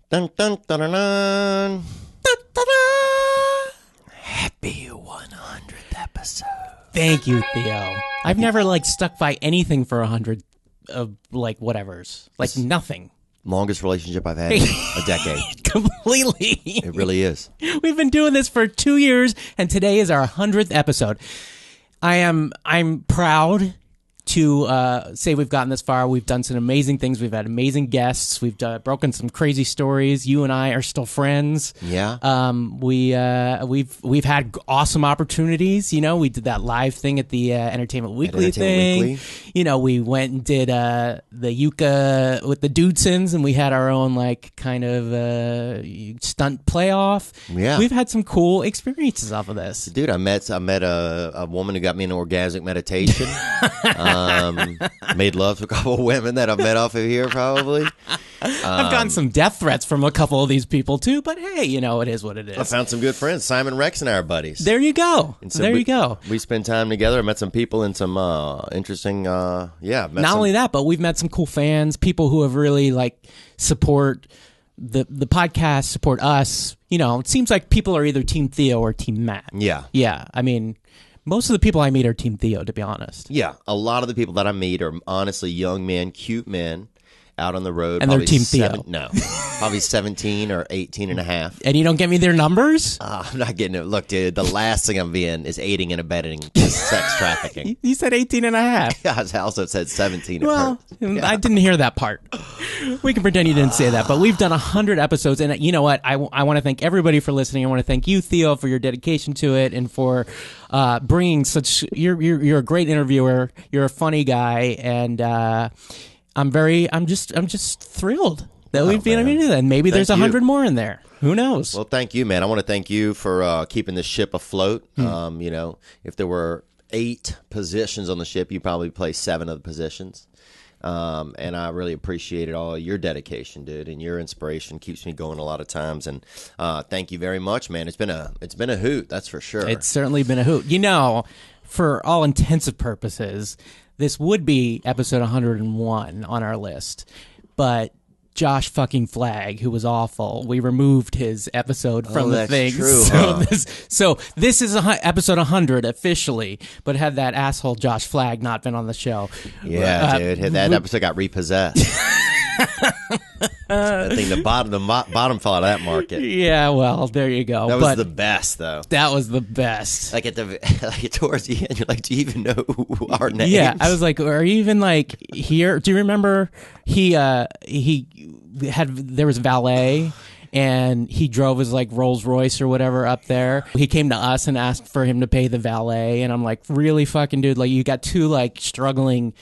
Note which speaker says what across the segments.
Speaker 1: Dun, dun, dun, dun, dun.
Speaker 2: Da-da-da!
Speaker 1: Happy 100th episode.
Speaker 2: Thank you, Theo. I've never stuck by anything for 100 of whatevers. Nothing.
Speaker 1: Longest relationship I've had in a decade.
Speaker 2: Completely.
Speaker 1: It really is.
Speaker 2: We've been doing this for 2 years, and today is our 100th episode. I'm proud to say we've gotten this far. We've done some amazing things. We've had amazing guests. We've broken some crazy stories. You and I are still friends.
Speaker 1: Yeah.
Speaker 2: We've had awesome opportunities. You know, we did that live thing at the Entertainment Weekly thing. You know, we went and did the Yucca with the Dudesons, and we had our own kind of stunt playoff.
Speaker 1: Yeah.
Speaker 2: We've had some cool experiences off of this.
Speaker 1: Dude, I met a woman who got me an orgasmic meditation. Made love to a couple of women that I've met off of here, probably.
Speaker 2: I've gotten some death threats from a couple of these people, too, but hey, you know, it is what it is.
Speaker 1: I found some good friends. Simon Rex and I are buddies.
Speaker 2: There you go. You go.
Speaker 1: We spend time together. I met some people and some interesting, Not
Speaker 2: only that, but we've met some cool fans, people who have really, support the podcast, support us. You know, it seems like people are either Team Theo or Team Matt.
Speaker 1: Yeah.
Speaker 2: Yeah, I mean... Most of the people I meet are Team Theo, to be honest.
Speaker 1: Yeah, a lot of the people that I meet are honestly young men, cute men, out on the road.
Speaker 2: And they're Team Theo.
Speaker 1: No, probably 17 or 18 and a half.
Speaker 2: And you don't get me their numbers?
Speaker 1: I'm not getting it. Look, dude, the last thing I'm being is aiding and abetting sex trafficking.
Speaker 2: You said 18 and a half.
Speaker 1: Yeah, I also said 17.
Speaker 2: Well, I didn't hear that part. We can pretend you didn't say that, but we've done 100 episodes, and you know what? I want to thank everybody for listening. I want to thank you, Theo, for your dedication to it and for bringing such. You're a great interviewer. You're a funny guy, and I'm just thrilled that we've been able to do that. And maybe there's 100 more in there. Who knows?
Speaker 1: Well, thank you, man. I want to thank you for keeping the ship afloat. You know, if there were 8 positions on the ship, you probably play 7 of the positions. And I really appreciated all your dedication, dude, and your inspiration keeps me going a lot of times. And thank you very much, man. It's been a hoot, that's for sure.
Speaker 2: It's certainly been a hoot. You know, for all intensive purposes, this would be episode 101 on our list, but Josh fucking Flagg, who was awful, we removed his episode from the thing.
Speaker 1: True,
Speaker 2: so this is episode 100 officially, but had that asshole Josh Flagg not been on the show.
Speaker 1: Yeah, dude, that episode got repossessed. I think the bottom fell out of that market.
Speaker 2: Yeah, well, there you go.
Speaker 1: That was the best, though.
Speaker 2: That was the best.
Speaker 1: Towards the end, you're like, do you even know who our names?
Speaker 2: Yeah, I was like, are you even here? Do you remember there was valet, and he drove his Rolls Royce or whatever up there. He came to us and asked for him to pay the valet, and I'm like, really, fucking dude? You got 2 struggling,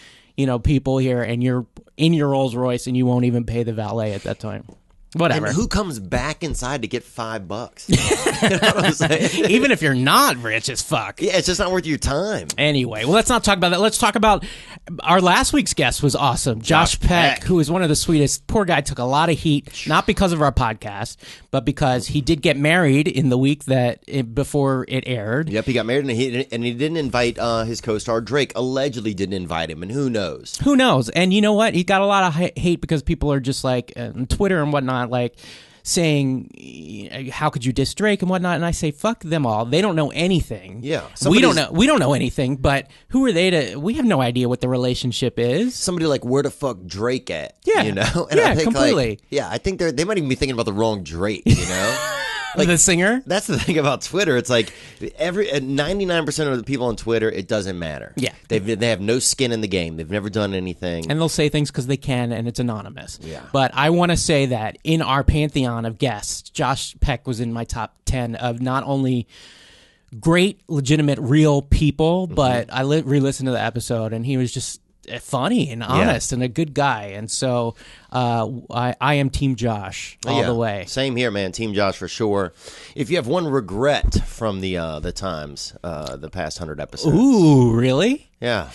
Speaker 2: people here, and you're in your Rolls Royce, and you won't even pay the valet at that time. Whatever.
Speaker 1: And who comes back inside to get $5? You know what I'm saying?
Speaker 2: Even if you're not rich as fuck.
Speaker 1: Yeah, it's just not worth your time.
Speaker 2: Anyway, well, let's not talk about that. Let's talk about our last week's guest was awesome. Josh Peck, who is one of the sweetest. Poor guy took a lot of heat, not because of our podcast, but because he did get married in the week before it aired.
Speaker 1: Yep, he got married, and he didn't invite his co-star Drake. Allegedly didn't invite him, and who knows?
Speaker 2: Who knows? And you know what? He got a lot of hate because people are just on Twitter and whatnot, saying, how could you diss Drake and whatnot? And I say, fuck them all. They don't know anything.
Speaker 1: Yeah.
Speaker 2: We don't know anything, but who are they we have no idea what the relationship is.
Speaker 1: Somebody where the fuck Drake at?
Speaker 2: Yeah.
Speaker 1: You know? And
Speaker 2: yeah,
Speaker 1: I think,
Speaker 2: completely.
Speaker 1: I think they might even be thinking about the wrong Drake, you know?
Speaker 2: The singer?
Speaker 1: That's the thing about Twitter. It's 99% of the people on Twitter, it doesn't matter.
Speaker 2: Yeah.
Speaker 1: They have no skin in the game. They've never done anything.
Speaker 2: And they'll say things because they can, and it's anonymous.
Speaker 1: Yeah.
Speaker 2: But I want to say that in our pantheon of guests, Josh Peck was in my top 10 of not only great, legitimate, real people, but I re-listened to the episode, and he was just funny and honest and a good guy. And so I am Team Josh all the way.
Speaker 1: Same here, man. Team Josh for sure. If you have one regret from the past 100 episodes.
Speaker 2: Ooh, really?
Speaker 1: Yeah.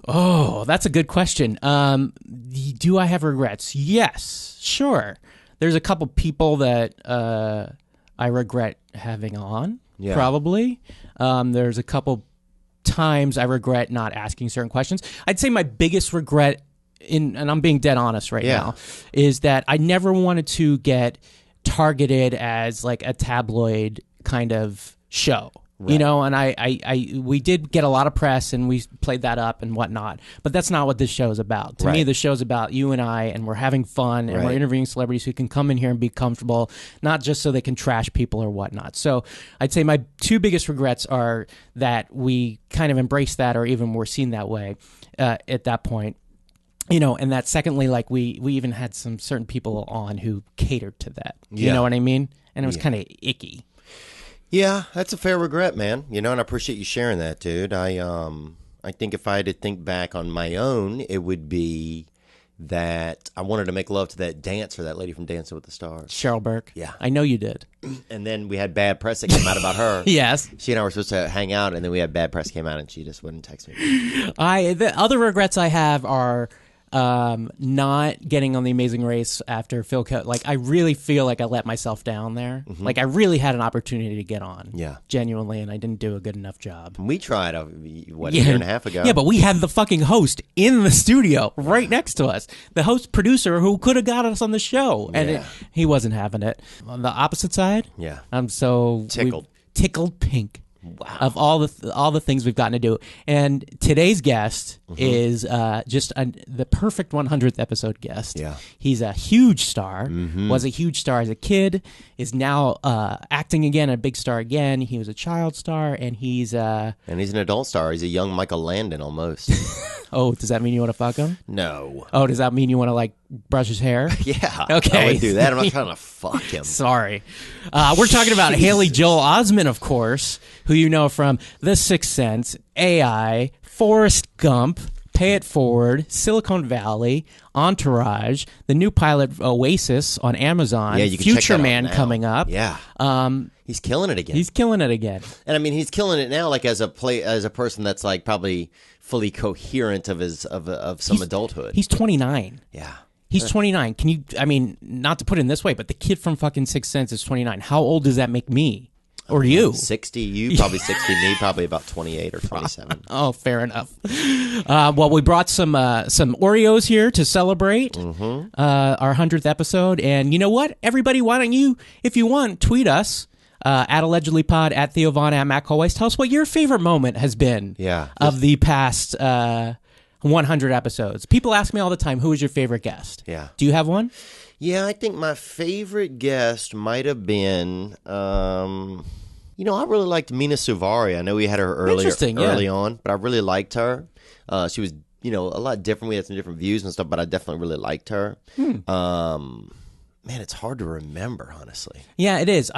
Speaker 2: Oh, that's a good question. Do I have regrets? Yes, sure. There's a couple people that I regret having on, probably. There's a couple times I regret not asking certain questions. I'd say my biggest regret and I'm being dead honest right
Speaker 1: Yeah.
Speaker 2: now, is that I never wanted to get targeted as like a tabloid kind of show. You know, and we did get a lot of press, and we played that up and whatnot. But that's not what this show is about. To me, the show's about you and I, and we're having fun, and we're interviewing celebrities who can come in here and be comfortable, not just so they can trash people or whatnot. So I'd say my two biggest regrets are that we kind of embraced that, or even were seen that way at that point. You know, and that secondly, like we even had some certain people on who catered to that. You know what I mean? And it was kind of icky.
Speaker 1: Yeah, that's a fair regret, man. You know, and I appreciate you sharing that, dude. I think if I had to think back on my own, it would be that I wanted to make love to that dancer, that lady from Dancing with the Stars.
Speaker 2: Cheryl Burke.
Speaker 1: Yeah.
Speaker 2: I know you did.
Speaker 1: And then we had bad press that came out about her.
Speaker 2: Yes.
Speaker 1: She and I were supposed to hang out, and then we had bad press came out, and she just wouldn't text me.
Speaker 2: The other regrets I have are not getting on The Amazing Race after Phil like I really feel like I let myself down there. Like I really had an opportunity to get on. Yeah. Genuinely, and I didn't do a good enough job.
Speaker 1: We tried a year and a half ago.
Speaker 2: Yeah, but we had the fucking host in the studio right next to us. The host producer who could have got us on the show, and he wasn't having it. On the opposite side, I'm so tickled pink. Wow. Of all the things we've gotten to do. And today's guest is just the perfect 100th episode guest. Yeah. He's a huge star, was a huge star as a kid, is now acting again, a big star again. He was a child star, and he's an
Speaker 1: adult star. He's a young Michael Landon almost.
Speaker 2: Oh, does that mean you want to fuck him?
Speaker 1: No.
Speaker 2: Oh, does that mean you want to, like, brush his hair?
Speaker 1: Yeah.
Speaker 2: Okay.
Speaker 1: I would do that. I'm not trying to fuck him.
Speaker 2: Sorry. We're talking about Haley Joel Osment, of course, who you know from The Sixth Sense, AI, Forrest Gump, Pay It Forward, Silicon Valley, Entourage, the new pilot Oasis on Amazon,
Speaker 1: you can
Speaker 2: Future
Speaker 1: check that out
Speaker 2: Man
Speaker 1: now.
Speaker 2: Coming up.
Speaker 1: Yeah. He's killing it again. And I mean, he's killing it now, like as a person that's like probably fully coherent of some adulthood.
Speaker 2: He's 29.
Speaker 1: Yeah.
Speaker 2: He's 29. Can you, I mean, not to put it in this way, but the kid from fucking Sixth Sense is 29. How old does that make me? Or you?
Speaker 1: 60. You probably 60. Me probably about 28 or 27.
Speaker 2: Oh, fair enough. Well, we brought some Oreos here to celebrate our 100th episode. And you know what? Everybody, why don't you, if you want, tweet us at allegedlypod, at Theo Von, at Matt Weiss. Tell us what your favorite moment has been of the past 100 episodes. People ask me all the time, who is your favorite guest? Yeah. Do you have one?
Speaker 1: Yeah, I think my favorite guest might have been, I really liked Mina Suvari. I know we had her early on, but I really liked her. She was, a lot different. We had some different views and stuff, but I definitely really liked her. Man, it's hard to remember, honestly.
Speaker 2: Yeah, it is.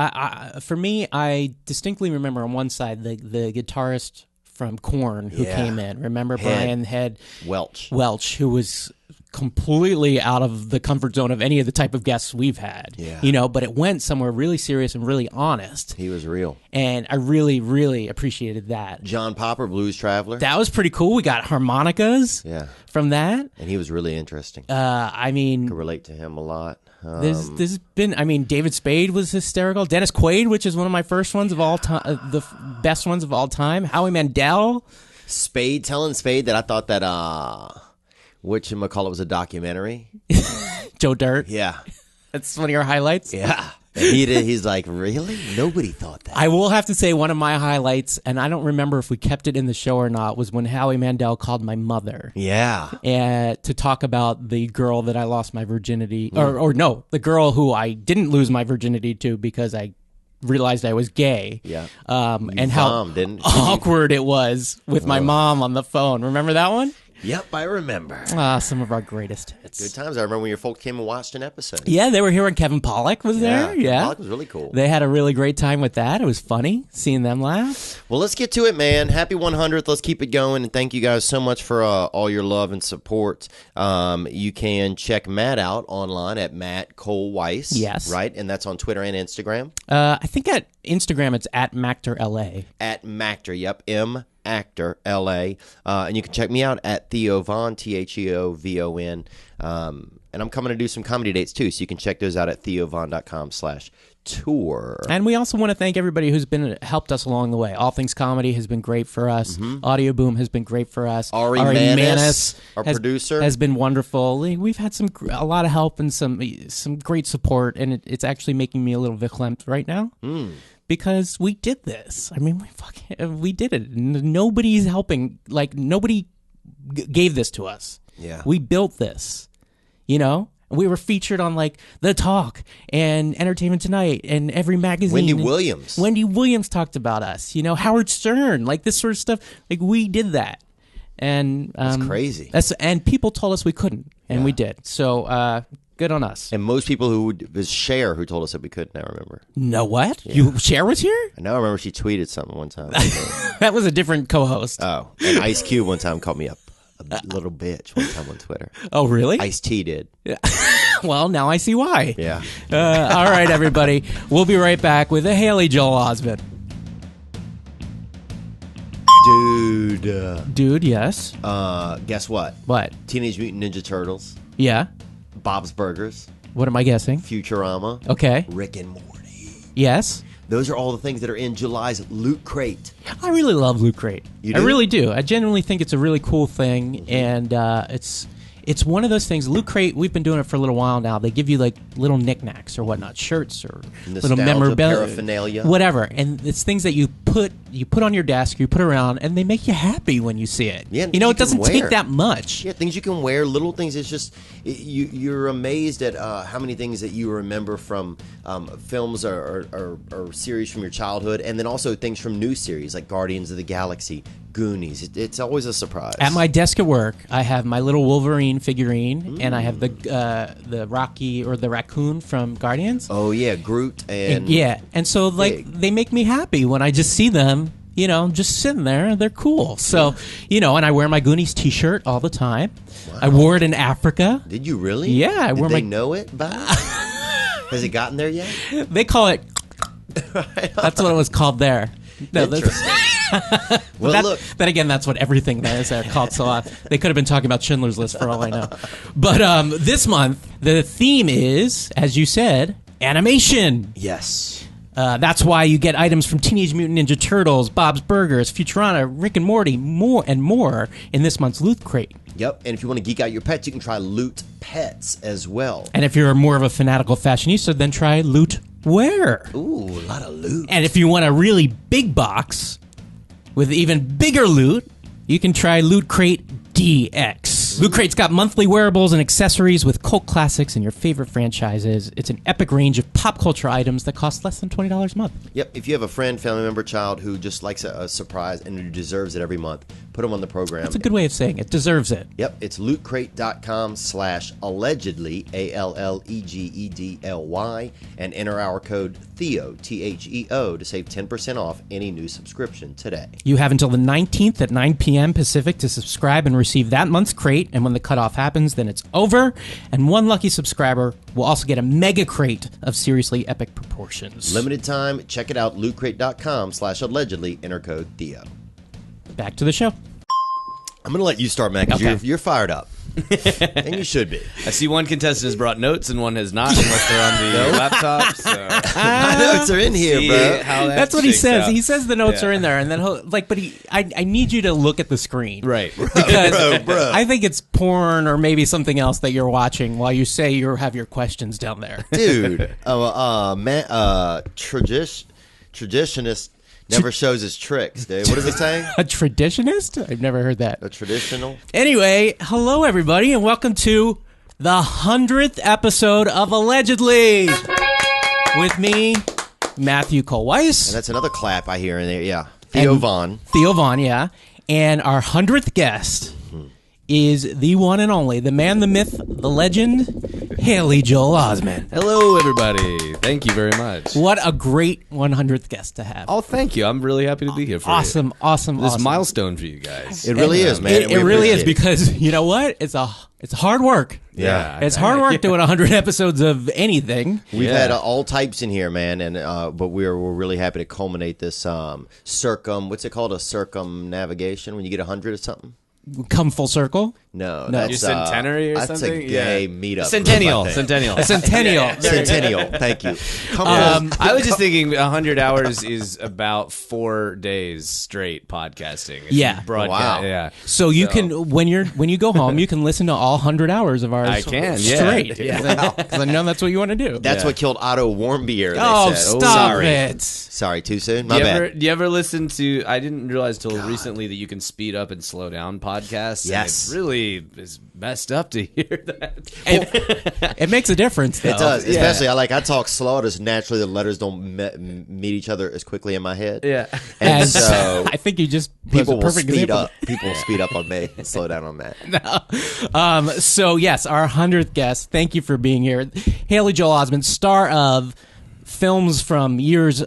Speaker 2: For me, I distinctly remember on one side the guitarist from Korn who came in. Remember Brian Head Welch, who was completely out of the comfort zone of any of the type of guests we've had. Yeah. But it went somewhere really serious and really honest.
Speaker 1: He was real.
Speaker 2: And I really, really appreciated that.
Speaker 1: John Popper, Blues Traveler.
Speaker 2: That was pretty cool. We got harmonicas from that.
Speaker 1: And he was really interesting.
Speaker 2: I mean,
Speaker 1: could relate to him a lot.
Speaker 2: There's been, David Spade was hysterical. Dennis Quaid, which is one of my first ones of all time, the best ones of all time. Howie Mandel.
Speaker 1: Telling Spade that I thought that, whatchamacallit was a documentary.
Speaker 2: Joe Dirt.
Speaker 1: Yeah.
Speaker 2: That's one of your highlights?
Speaker 1: Yeah. He's like, really? Nobody thought that.
Speaker 2: I will have to say one of my highlights, and I don't remember if we kept it in the show or not, was when Howie Mandel called my mother.
Speaker 1: Yeah.
Speaker 2: And to talk about the girl that I lost my virginity, or no, the girl who I didn't lose my virginity to because I realized I was gay. Yeah. And how awkward it was with my mom on the phone. Remember that one?
Speaker 1: Yep, I remember.
Speaker 2: Some of our greatest hits.
Speaker 1: Good times. I remember when your folks came and watched an episode.
Speaker 2: Yeah, they were here when Kevin Pollak was there. Yeah,
Speaker 1: Kevin Pollak was really cool.
Speaker 2: They had a really great time with that. It was funny seeing them laugh.
Speaker 1: Well, let's get to it, man. Happy 100th. Let's keep it going. And thank you guys so much for all your love and support. You can check Matt out online at Matt Cole Weiss. Yes. Right? And that's on Twitter and Instagram.
Speaker 2: I think at Instagram it's at MactorLA.
Speaker 1: At Mactor, yep. Actor LA, and you can check me out at Theo Von, TheoVon, and I'm coming to do some comedy dates too, so you can check those out at theovon.com/tour. tour.
Speaker 2: And we also want to thank everybody who's been helped us along the way. All Things Comedy has been great for us. Audio Boom has been great for us.
Speaker 1: Ari Manis, our producer,
Speaker 2: has been wonderful. We've had a lot of help and some great support, and it's actually making me a little verklempt right now. Because we did this. I mean, we did it. Nobody's helping. Like, nobody gave this to us.
Speaker 1: Yeah.
Speaker 2: We built this, you know? We were featured on, like, The Talk and Entertainment Tonight and every magazine. Wendy Williams talked about us. You know, Howard Stern, like, this sort of stuff. Like, we did that. And
Speaker 1: that's crazy.
Speaker 2: And people told us we couldn't, and we did. So, good on us.
Speaker 1: And most people it was Cher who told us that we couldn't, I remember.
Speaker 2: No, what? Yeah. Cher was here?
Speaker 1: I know, I remember she tweeted something one time.
Speaker 2: That was a different co-host.
Speaker 1: Oh, and Ice Cube one time called me up. A little bitch one time on Twitter.
Speaker 2: Oh, really?
Speaker 1: Ice-T did.
Speaker 2: Yeah. Well, now I see why.
Speaker 1: Yeah.
Speaker 2: All right, everybody. We'll be right back with a Haley Joel Osment. Dude, yes.
Speaker 1: Guess what?
Speaker 2: What?
Speaker 1: Teenage Mutant Ninja Turtles.
Speaker 2: Yeah.
Speaker 1: Bob's Burgers.
Speaker 2: What am I guessing?
Speaker 1: Futurama.
Speaker 2: Okay.
Speaker 1: Rick and Morty.
Speaker 2: Yes.
Speaker 1: Those are all the things that are in July's Loot Crate.
Speaker 2: I really love Loot Crate.
Speaker 1: You do?
Speaker 2: I really do. I genuinely think it's a really cool thing, and it's one of those things. Loot Crate, we've been doing it for a little while now. They give you like little knickknacks or whatnot, shirts or little memorabilia,
Speaker 1: paraphernalia,
Speaker 2: whatever. And it's things that you put on your desk, you put around, and they make you happy when you see it.
Speaker 1: Yeah,
Speaker 2: you know, it doesn't take that much.
Speaker 1: Yeah, things you can wear, little things. It's just you're amazed at how many things that you remember from films or series from your childhood, and then also things from new series like Guardians of the Galaxy, Goonies. It's always a surprise.
Speaker 2: At my desk at work, I have my little Wolverine figurine, and I have the Rocky or the raccoon from Guardians.
Speaker 1: Oh yeah, Groot and
Speaker 2: yeah, and so like they make me happy when I just see them. You know, just sitting there. They're cool. So, you know, and I wear my Goonies T-shirt all the time. Wow. I wore it in Africa.
Speaker 1: Did you really?
Speaker 2: Yeah,
Speaker 1: Did they know it? Has it gotten there yet?
Speaker 2: They call it. That's what it was called there. No,
Speaker 1: interesting. Well, look.
Speaker 2: Then again, that's what everything there is called. So they could have been talking about Schindler's List for all I know. But this month, the theme is, as you said, animation.
Speaker 1: Yes.
Speaker 2: That's why you get items from Teenage Mutant Ninja Turtles, Bob's Burgers, Futurama, Rick and Morty, more in this month's Loot Crate.
Speaker 1: Yep, and if you want to geek out your pets, you can try Loot Pets as well.
Speaker 2: And if you're more of a fanatical fashionista, then try Loot Wear.
Speaker 1: Ooh, a lot of loot.
Speaker 2: And if you want a really big box with even bigger loot, you can try Loot Crate DX. Loot Crate's got monthly wearables and accessories with cult classics and your favorite franchises. It's an epic range of pop culture items that cost less than $20 a month.
Speaker 1: Yep, if you have a friend, family member, child who just likes a surprise and who deserves it every month, put them on the program.
Speaker 2: That's a good way of saying it. Deserves it.
Speaker 1: Yep, it's lootcrate.com/allegedly, ALLEGEDLY, and enter our code Theo, THEO, to save 10% off any new subscription today.
Speaker 2: You have until the 19th at 9 p.m. Pacific to subscribe and receive that month's crate, and when the cutoff happens, then it's over, and one lucky subscriber will also get a mega crate of seriously epic proportions.
Speaker 1: Limited time, check it out, lootcrate.com/allegedly, enter code Theo.
Speaker 2: Back to the show.
Speaker 1: I'm going to let you start, Matt, because you're fired up. And you should be.
Speaker 3: I see one contestant has brought notes and one has not, unless they're on the laptop. So.
Speaker 1: My notes are in here, bro.
Speaker 2: That's what he says. Out. He says the notes are in there, and then I need you to look at the screen,
Speaker 3: right?
Speaker 2: Because bro. I think it's porn or maybe something else that you're watching while you say you have your questions down there,
Speaker 1: dude. Traditionist. Never shows his tricks, dude. What is it saying?
Speaker 2: A traditionist? I've never heard that.
Speaker 1: A traditional?
Speaker 2: Anyway, hello, everybody, and welcome to the 100th episode of Allegedly. With me, Matthew Cole Weiss.
Speaker 1: And that's another clap I hear in there, yeah. Theo Vaughn,
Speaker 2: yeah. And our 100th guest is the one and only, the man, the myth, the legend, Haley Joel Osment.
Speaker 3: Hello, everybody. Thank you very much.
Speaker 2: What a great 100th guest to have.
Speaker 3: Oh, thank you. I'm really happy to be here for you.
Speaker 2: Awesome.
Speaker 3: This is a milestone for you guys.
Speaker 1: It really is, man.
Speaker 2: It really is, because you know what? It's hard work.
Speaker 1: Yeah.
Speaker 2: It's hard work doing 100 episodes of anything.
Speaker 1: We've had all types in here, man, and but we're really happy to culminate this what's it called? A circumnavigation when you get 100 or something?
Speaker 2: Come full circle?
Speaker 1: No,
Speaker 2: No.
Speaker 1: that's
Speaker 3: Your centenary or
Speaker 1: that's
Speaker 3: something?
Speaker 1: a gay meetup.
Speaker 3: Centennial.
Speaker 1: group, I think.
Speaker 3: Centennial.
Speaker 2: A centennial.
Speaker 1: Centennial. Thank you. Come on.
Speaker 3: I was just thinking 100 hours is about 4 days straight podcasting. If
Speaker 2: Yeah.
Speaker 3: you broadcast.
Speaker 1: Wow.
Speaker 3: Yeah.
Speaker 2: So you can when you go home, you can listen to all 100 hours of ours.
Speaker 3: I can,
Speaker 2: straight.
Speaker 3: yeah.
Speaker 2: Because I know that's what you want to do.
Speaker 1: That's what killed Otto Warmbier. They
Speaker 2: Oh,
Speaker 1: said.
Speaker 2: stop
Speaker 1: sorry.
Speaker 2: it!
Speaker 1: Sorry, too soon.
Speaker 3: Do
Speaker 1: My
Speaker 3: you,
Speaker 1: bad.
Speaker 3: ever listen to? I didn't realize till recently that you can speed up and slow down podcasts. and
Speaker 1: Yes.
Speaker 3: it really is messed up to hear that.
Speaker 2: It makes a difference, though.
Speaker 1: It does,
Speaker 3: Yeah.
Speaker 1: especially I talk slow. Just naturally, the letters don't meet each other as quickly in my head.
Speaker 3: Yeah.
Speaker 1: and
Speaker 2: And
Speaker 1: so
Speaker 2: I think you just
Speaker 1: people
Speaker 2: was a
Speaker 1: will
Speaker 2: perfect
Speaker 1: speed
Speaker 2: example.
Speaker 1: up. People will speed up on me and slow down on Matt.
Speaker 2: So yes, our 100th guest. Thank you for being here, Haley Joel Osment, star of films from years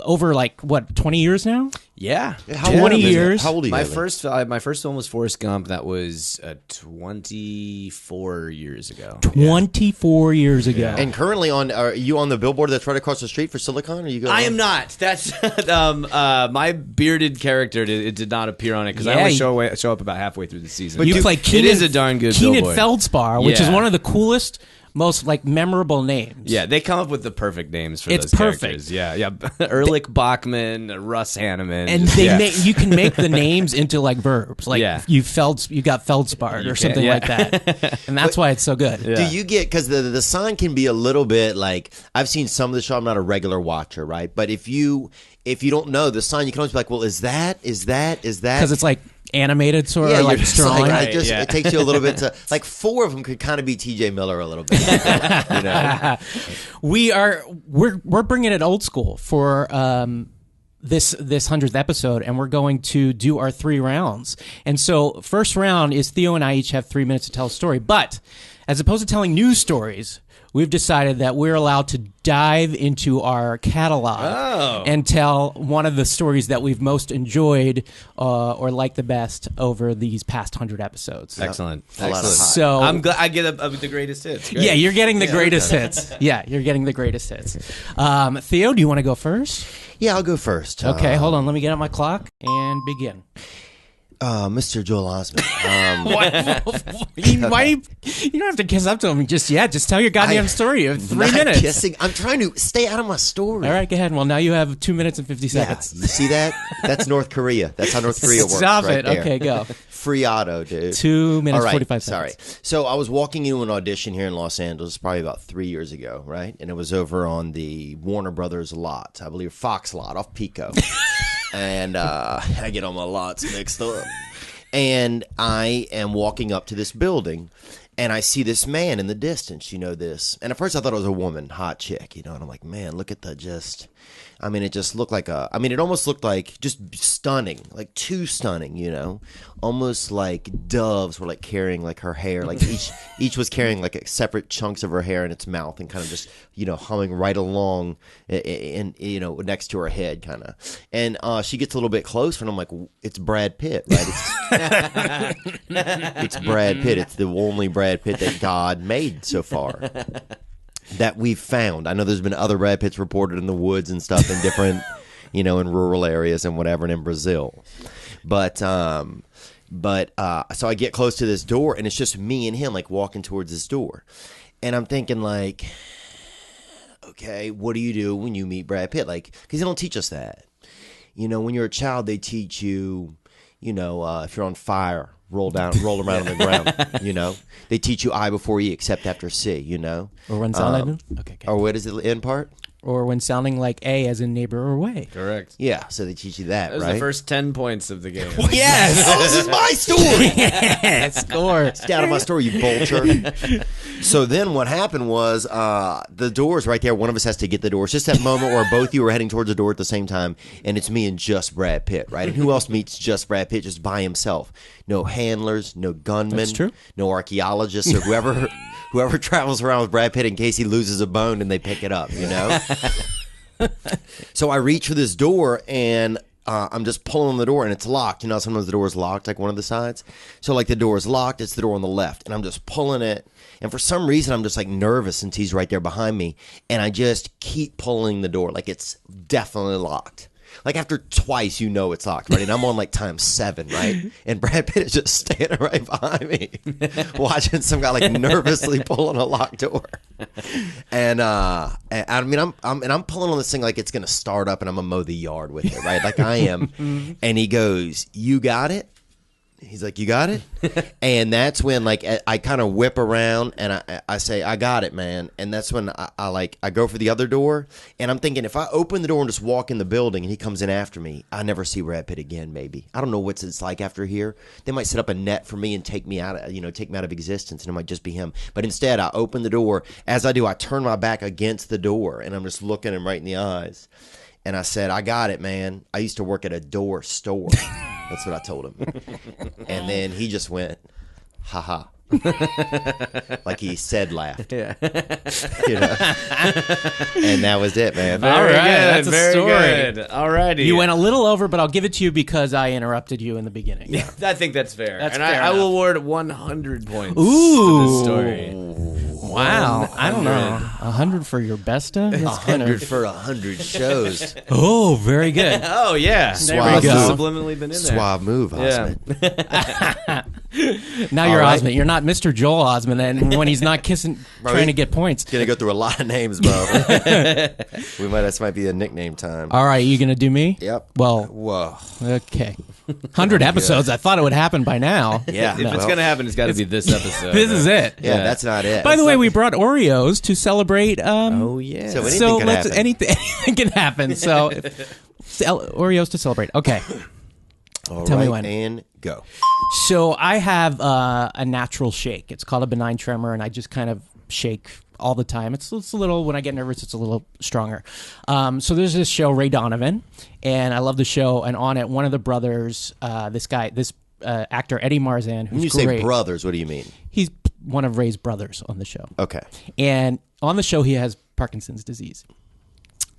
Speaker 2: over 20 years now.
Speaker 3: Yeah.
Speaker 1: How
Speaker 2: 20
Speaker 1: old is it?
Speaker 2: years.
Speaker 1: How old are you?
Speaker 3: My
Speaker 1: Haley?
Speaker 3: first film was Forrest Gump. That was 24 years ago.
Speaker 2: 24 years ago.
Speaker 1: And currently are you on the billboard that's right across the street for Silicon? Or you go?
Speaker 3: I am not. That's my bearded character. It did not appear on it because I
Speaker 2: Yeah,
Speaker 3: only show up about halfway through the season.
Speaker 2: But you play Keenan,
Speaker 3: It is a darn good
Speaker 2: Keenan
Speaker 3: billboard.
Speaker 2: Feldspar, which is
Speaker 3: Yeah.
Speaker 2: one of the coolest, most memorable names.
Speaker 3: Yeah, they come up with the perfect names for
Speaker 2: It's
Speaker 3: those
Speaker 2: perfect.
Speaker 3: characters. Yeah. Ehrlich Bachman, Russ Hanneman.
Speaker 2: And you can make the names into verbs.
Speaker 3: Yeah.
Speaker 2: You got Feldsparred or something
Speaker 3: yeah.
Speaker 2: like that. And that's why it's so good.
Speaker 3: Yeah.
Speaker 1: Do you get, because the sign can be a little bit I've seen some of the show. I'm not a regular watcher, right? But if you don't know the sign, you can always be like, well, is that?
Speaker 2: Because it's animated sort
Speaker 1: Yeah,
Speaker 2: of
Speaker 1: you're just
Speaker 2: drawing.
Speaker 3: yeah.
Speaker 1: it takes you a little bit to 4 of them could kind of be T.J. Miller a little bit. You know?
Speaker 2: We're bringing it old school for this 100th episode, and we're going to do our 3 rounds. And so first round is Theo and I each have 3 minutes to tell a story, but as opposed to telling news stories, we've decided that we're allowed to dive into our catalog and tell one of the stories that we've most enjoyed or liked the best over these past 100 episodes.
Speaker 3: Excellent.
Speaker 1: A lot of
Speaker 3: Excellent.
Speaker 1: hot.
Speaker 2: So
Speaker 3: I'm glad I get the greatest hits. Great.
Speaker 2: yeah, you're getting the greatest hits. Yeah, you're getting the greatest hits. Theo, do you want to go first?
Speaker 1: Yeah, I'll go first.
Speaker 2: Okay, hold on. Let me get out my clock and begin.
Speaker 1: Mr. Joel Osment.
Speaker 2: Why you don't have to kiss up to him just yet. Just tell your goddamn story. You have 3
Speaker 1: Not
Speaker 2: minutes.
Speaker 1: Kissing. I'm trying to stay out of my story.
Speaker 2: All right, go ahead. Well, now you have 2 minutes and 50
Speaker 1: Yeah,
Speaker 2: seconds.
Speaker 1: you see that? That's North Korea. That's how North Korea works.
Speaker 2: Stop
Speaker 1: right
Speaker 2: it.
Speaker 1: there.
Speaker 2: Okay, go.
Speaker 1: Free auto, dude.
Speaker 2: 2 minutes,
Speaker 1: All right,
Speaker 2: 45
Speaker 1: sorry.
Speaker 2: seconds.
Speaker 1: So I was walking into an audition here in Los Angeles probably about 3 years ago, right? And it was over on the Warner Brothers lot, I believe Fox lot off Pico. And I get all my lots mixed up. And I am walking up to this building, and I see this man in the distance, this. And at first I thought it was a woman, hot chick, and I'm like, man, look at it just looked like it almost looked like just stunning, like too stunning, almost like doves were carrying her hair, each was carrying separate chunks of her hair in its mouth and kind of just, humming right along and next to her head kind of. And she gets a little bit closer and I'm like, it's Brad Pitt, right? It's Brad Pitt. It's the only Brad Pitt that God made so far. That we've found. I know there's been other Brad Pitts reported in the woods and stuff in different, in rural areas and whatever, and in Brazil. But so I get close to this door, and it's just me and him, walking towards this door. And I'm thinking, okay, what do you do when you meet Brad Pitt? Because they don't teach us that. When you're a child, they teach you, if you're on fire, roll around on the ground, They teach you I before E, except after C,
Speaker 2: Or when sounding okay.
Speaker 1: Or what is it, end part?
Speaker 2: Or when sounding like A as in neighbor or way.
Speaker 3: Correct.
Speaker 1: Yeah, so they teach you that,
Speaker 3: That was
Speaker 1: right?
Speaker 3: the first 10 points of the game.
Speaker 2: Yes.
Speaker 1: Oh, this is my story.
Speaker 2: Score.
Speaker 1: Stay out of my story, you vulture. So then what happened was the door's right there. One of us has to get the door. It's just that moment where both of you are heading towards the door at the same time, and it's me and just Brad Pitt, right? And who else meets just Brad Pitt just by himself? No handlers, no gunmen,
Speaker 2: That's true.
Speaker 1: No archaeologists or whoever travels around with Brad Pitt in case he loses a bone and they pick it up, So I reach for this door and I'm just pulling on the door and it's locked. Sometimes the door is locked, one of the sides. So the door is locked, it's the door on the left, and I'm just pulling it. And for some reason, I'm just nervous since he's right there behind me. And I just keep pulling the door it's definitely locked. Like after twice, you know it's locked, right? And I'm on like time 7, right? And Brad Pitt is just standing right behind me, watching some guy like nervously pulling a locked door. And I mean, I'm pulling on this thing like it's gonna start up, and I'm gonna mow the yard with it, right? Like I am. And he goes, "You got it." He's like, "You got it?" And that's when like I kind of whip around and I say, "I got it, man." And that's when I go for the other door, and I'm thinking if I open the door and just walk in the building and he comes in after me, I never see Brad Pitt again. Maybe I don't know what it's like after here. They might set up a net for me and take me out of existence, and it might just be him. But instead, I open the door. As I do, I turn my back against the door, and I'm just looking him right in the eyes. And I said, "I got it, man. I used to work at a door store." That's what I told him. And then he just went, "Ha ha." Like he said laughed.
Speaker 3: Yeah.
Speaker 1: You know? And that was it, man.
Speaker 2: All right, that's a
Speaker 3: very
Speaker 2: story.
Speaker 3: good. All righty.
Speaker 2: You went a little over, but I'll give it to you because I interrupted you in the beginning.
Speaker 3: Yeah, I think that's fair.
Speaker 2: That's
Speaker 3: and
Speaker 2: fair
Speaker 3: I will
Speaker 2: enough.
Speaker 3: award 100 points
Speaker 2: Ooh.
Speaker 3: to this story.
Speaker 2: Wow, I don't know. 100 for your besta? That's
Speaker 1: 100 for 100 shows.
Speaker 2: Oh, very good.
Speaker 3: Oh, yeah.
Speaker 1: Suave
Speaker 2: we go.
Speaker 1: move.
Speaker 3: Subliminally been in there.
Speaker 1: Suave move,
Speaker 3: Yeah.
Speaker 1: Osment.
Speaker 2: Now you're
Speaker 1: All right.
Speaker 2: Osment. You're not Mr. Joel Osment, and when he's not kissing, trying to get points.
Speaker 1: Gonna go through a lot of names, bro. This might be a nickname time.
Speaker 2: All right, you gonna do me?
Speaker 1: Yep.
Speaker 2: Well,
Speaker 1: Whoa.
Speaker 2: okay. 100 episodes. I thought it would happen by now.
Speaker 1: Yeah.
Speaker 3: If it's
Speaker 1: well,
Speaker 3: going to happen, it's got to be this episode.
Speaker 2: This is it.
Speaker 1: Yeah, that's not it.
Speaker 2: By the way, we brought Oreos to celebrate.
Speaker 3: Oh, yeah.
Speaker 1: So anything can happen.
Speaker 2: Anything can happen. So Oreos to celebrate. Okay.
Speaker 1: All
Speaker 2: Tell me
Speaker 1: right,
Speaker 2: when.
Speaker 1: and go.
Speaker 2: So I have a natural shake. It's called a benign tremor, and I just kind of shake all the time. It's a little, when I get nervous, it's a little stronger. So there's this show, Ray Donovan, and I love the show. And on it, one of the brothers, this actor, Eddie Marzan, who's
Speaker 1: When you say
Speaker 2: great.
Speaker 1: brothers, what do you mean?
Speaker 2: He's one of Ray's brothers on the show.
Speaker 1: Okay.
Speaker 2: And on the show, he has Parkinson's disease.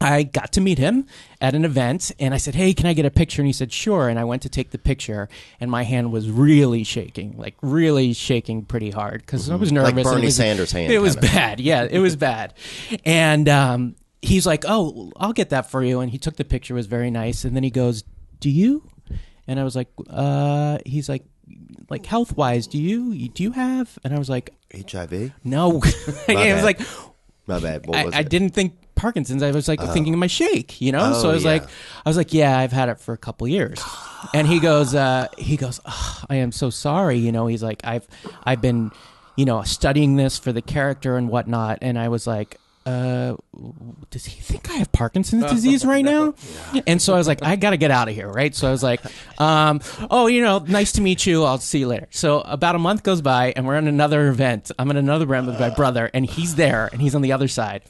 Speaker 2: I got to meet him at an event, and I said, "Hey, can I get a picture?" And he said, "Sure." And I went to take the picture, and my hand was really shaking pretty hard because I was nervous.
Speaker 1: Like
Speaker 2: and
Speaker 1: Bernie Sanders' hand.
Speaker 2: It was
Speaker 1: kinda.
Speaker 2: bad. Yeah, it was bad. And he's like, "Oh, I'll get that for you." And he took the picture. It was very nice. And then he goes, "Do you?" And I was like, he's like health-wise, do you have? And I was like,
Speaker 1: HIV?
Speaker 2: no. I was like,
Speaker 1: My bad. What was
Speaker 2: I
Speaker 1: it?
Speaker 2: didn't think Parkinson's. I was like thinking of my shake, so I was
Speaker 1: yeah.
Speaker 2: like, yeah, I've had it for a couple years. And he goes, "Oh, I am so sorry. He's like, I've been, studying this for the character and whatnot. And I was like, does he think I have Parkinson's disease right now? Yeah. And so I was like, I got to get out of here. Right. So I was like, nice to meet you. I'll see you later. So about a month goes by and we're in another event. I'm in another event with my brother and he's there and he's on the other side.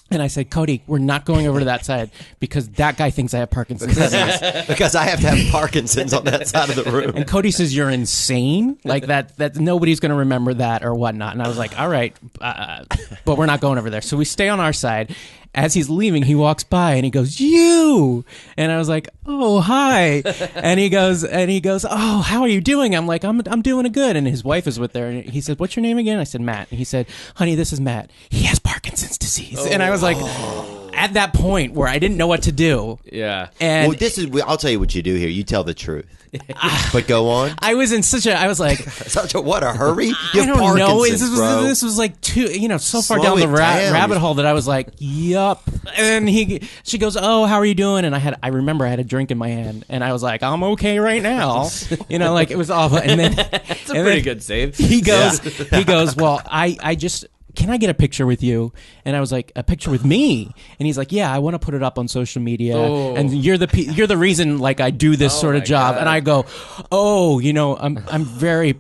Speaker 2: And I said, "Cody, we're not going over to that side because that guy thinks I have Parkinson's disease."
Speaker 1: Because I have to have Parkinson's on that side of the room.
Speaker 2: And Cody says, "You're insane. Like that nobody's going to remember that or whatnot." And I was like, "All right, but we're not going over there." So we stay on our side. As he's leaving, he walks by and he goes, "You," and I was like, "Oh, hi," and he goes, "Oh, how are you doing?" I'm like, "I'm doing good." And his wife is with there, and he said, "What's your name again?" I said, "Matt." And he said, "Honey, this is Matt. He has Parkinson's disease." And I was like, at that point where I didn't know what to do.
Speaker 3: Yeah.
Speaker 2: And
Speaker 1: I'll tell you what you do here. You tell the truth. But go on.
Speaker 2: I was in I was like,
Speaker 1: What, a hurry? You
Speaker 2: I
Speaker 1: have
Speaker 2: don't know.
Speaker 1: Parkinson's, bro.
Speaker 2: This was like so far
Speaker 1: Slow
Speaker 2: down the
Speaker 1: it down.
Speaker 2: rabbit hole that I was like, yup. And she goes, "Oh, how are you doing?" And I remember I had a drink in my hand and I was like, "I'm okay right now." Like it was awful. And then
Speaker 3: It's a pretty good save.
Speaker 2: he goes, "Well, I just, can I get a picture with you?" And I was like, "A picture with me?" And he's like, "Yeah, I want to put it up on social media.
Speaker 3: Oh.
Speaker 2: And you're the reason like I do this sort of
Speaker 3: my
Speaker 2: job."
Speaker 3: God.
Speaker 2: And I go, "Oh, I'm very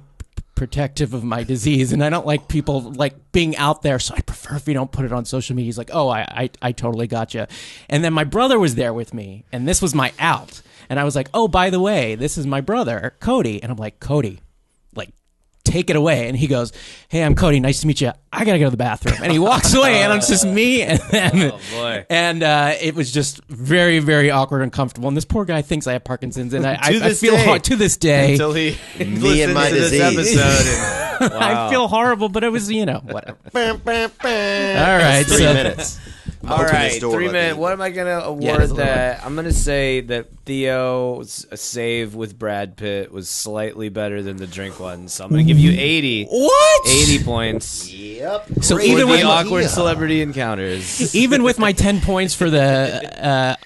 Speaker 2: protective of my disease and I don't like people like being out there, so I prefer if you don't put it on social media." He's like, "Oh, I totally gotcha." And then my brother was there with me and this was my out. And I was like, "Oh, by the way, this is my brother, Cody." And I'm like, "Cody, like, take it away." And he goes, "Hey, I'm Cody. Nice to meet you. I gotta go to the bathroom." And he walks away, and it's just me. And then,
Speaker 3: Oh, boy.
Speaker 2: And it was just very, very awkward and uncomfortable. And this poor guy thinks I have Parkinson's, and I
Speaker 3: this
Speaker 2: feel
Speaker 3: day.
Speaker 2: hard to this day.
Speaker 3: Until he
Speaker 1: Me and my
Speaker 3: listens to this
Speaker 1: disease.
Speaker 3: episode. And, wow.
Speaker 2: I feel horrible, but it was, whatever. All right,
Speaker 1: 3 minutes.
Speaker 3: All
Speaker 1: Open
Speaker 3: right,
Speaker 1: this door,
Speaker 3: 3
Speaker 1: let
Speaker 3: minutes.
Speaker 1: me-
Speaker 3: What am I gonna award
Speaker 2: that's
Speaker 3: that? I'm gonna say that Theo's save with Brad Pitt was slightly better than the drink one, so I'm gonna give you 80.
Speaker 2: What?
Speaker 3: 80 points.
Speaker 1: Yep.
Speaker 2: So
Speaker 3: For
Speaker 2: even
Speaker 3: the
Speaker 2: with
Speaker 3: awkward celebrity encounters.
Speaker 2: even with my 10 points for the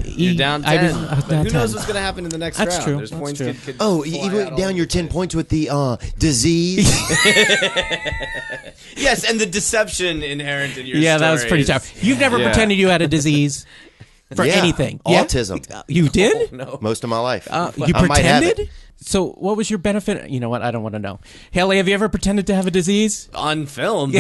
Speaker 3: You're down 10. But
Speaker 2: down
Speaker 3: who knows
Speaker 2: 10.
Speaker 3: what's gonna happen in the next
Speaker 2: That's
Speaker 3: round?
Speaker 2: true.
Speaker 3: There's
Speaker 2: That's
Speaker 3: points
Speaker 2: true.
Speaker 3: could
Speaker 1: Oh,
Speaker 3: fly
Speaker 1: you
Speaker 3: out
Speaker 1: went
Speaker 3: all
Speaker 1: down
Speaker 3: over
Speaker 1: your
Speaker 3: the
Speaker 1: 10
Speaker 3: place.
Speaker 1: points with the disease.
Speaker 3: Yes, and the deception inherent in your
Speaker 2: Yeah, that was pretty
Speaker 3: stories.
Speaker 2: tough. You've never
Speaker 3: Yeah.
Speaker 2: pretended you had a disease for
Speaker 1: Yeah,
Speaker 2: anything. Yeah?
Speaker 1: Autism.
Speaker 2: You did?
Speaker 3: No.
Speaker 1: Most of my life.
Speaker 2: You
Speaker 1: I might have it.
Speaker 2: pretended? So what was your benefit? You know what? I don't want to know. Haley, have you ever pretended to have a disease?
Speaker 3: On film.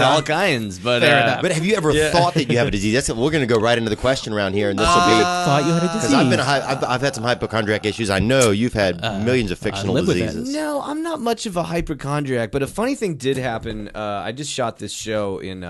Speaker 3: All kinds. But
Speaker 2: Fair enough.
Speaker 1: But have you ever thought that you have a disease? We're going to go right into the question round here, and this will be
Speaker 2: Thought you had a disease.
Speaker 1: because I've had some hypochondriac issues. I know you've had millions of fictional
Speaker 2: live with it.
Speaker 1: diseases.
Speaker 3: No, I'm not much of a hypochondriac, but a funny thing did happen. I just shot this show in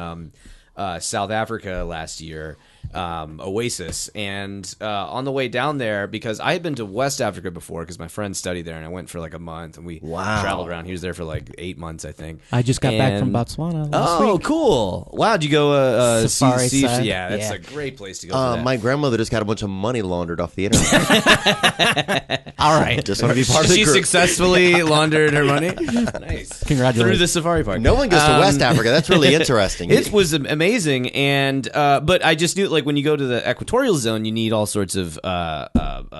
Speaker 3: South Africa last year, Oasis, and on the way down there, because I had been to West Africa before because my friend studied there, and I went for like a month, and we traveled around. He was there for like 8 months, I think.
Speaker 2: I just got back from
Speaker 3: And-
Speaker 2: Botswana last
Speaker 3: Oh,
Speaker 2: week.
Speaker 3: cool! Wow, did you go
Speaker 2: Safari side.
Speaker 3: Yeah, that's
Speaker 2: Yeah.
Speaker 3: a great place to go. For that.
Speaker 1: My grandmother just got a bunch of money laundered off the internet.
Speaker 2: All right.
Speaker 1: Just want to be part of the
Speaker 3: She
Speaker 1: group.
Speaker 3: successfully laundered her money. Nice.
Speaker 2: Congratulations.
Speaker 3: Through the safari park.
Speaker 1: No one goes to West Africa. That's really interesting.
Speaker 3: It was amazing, and but I just knew, like, when you go to the equatorial zone, you need all sorts of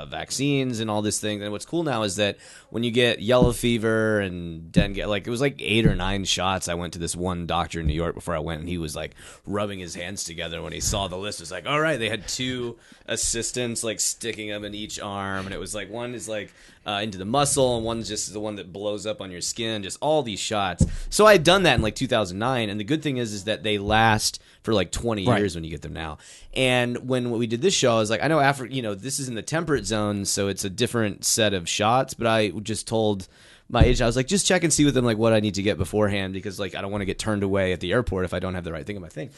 Speaker 3: vaccines and all this thing. And what's cool now is that when you get yellow fever and dengue, like it was like 8 or 9 shots. I went to this one doctor in New York before I went, and he was like rubbing his hands together when he saw the list. It was like, all right, they had 2 assistants like sticking them in each arm, and it was like one is like into the muscle, and one's just the one that blows up on your skin. Just all these shots. So I had done that in like 2009, and the good thing is that they last for like 20 years when you get them now. And when we did this show, I was like, I know Africa, you know, this is in the temperate zone, so it's a different set of shots. But I just told my agent, I was like, just check and see with them like what I need to get beforehand, because like I don't want to get turned away at the airport if I don't have the right thing in my thing.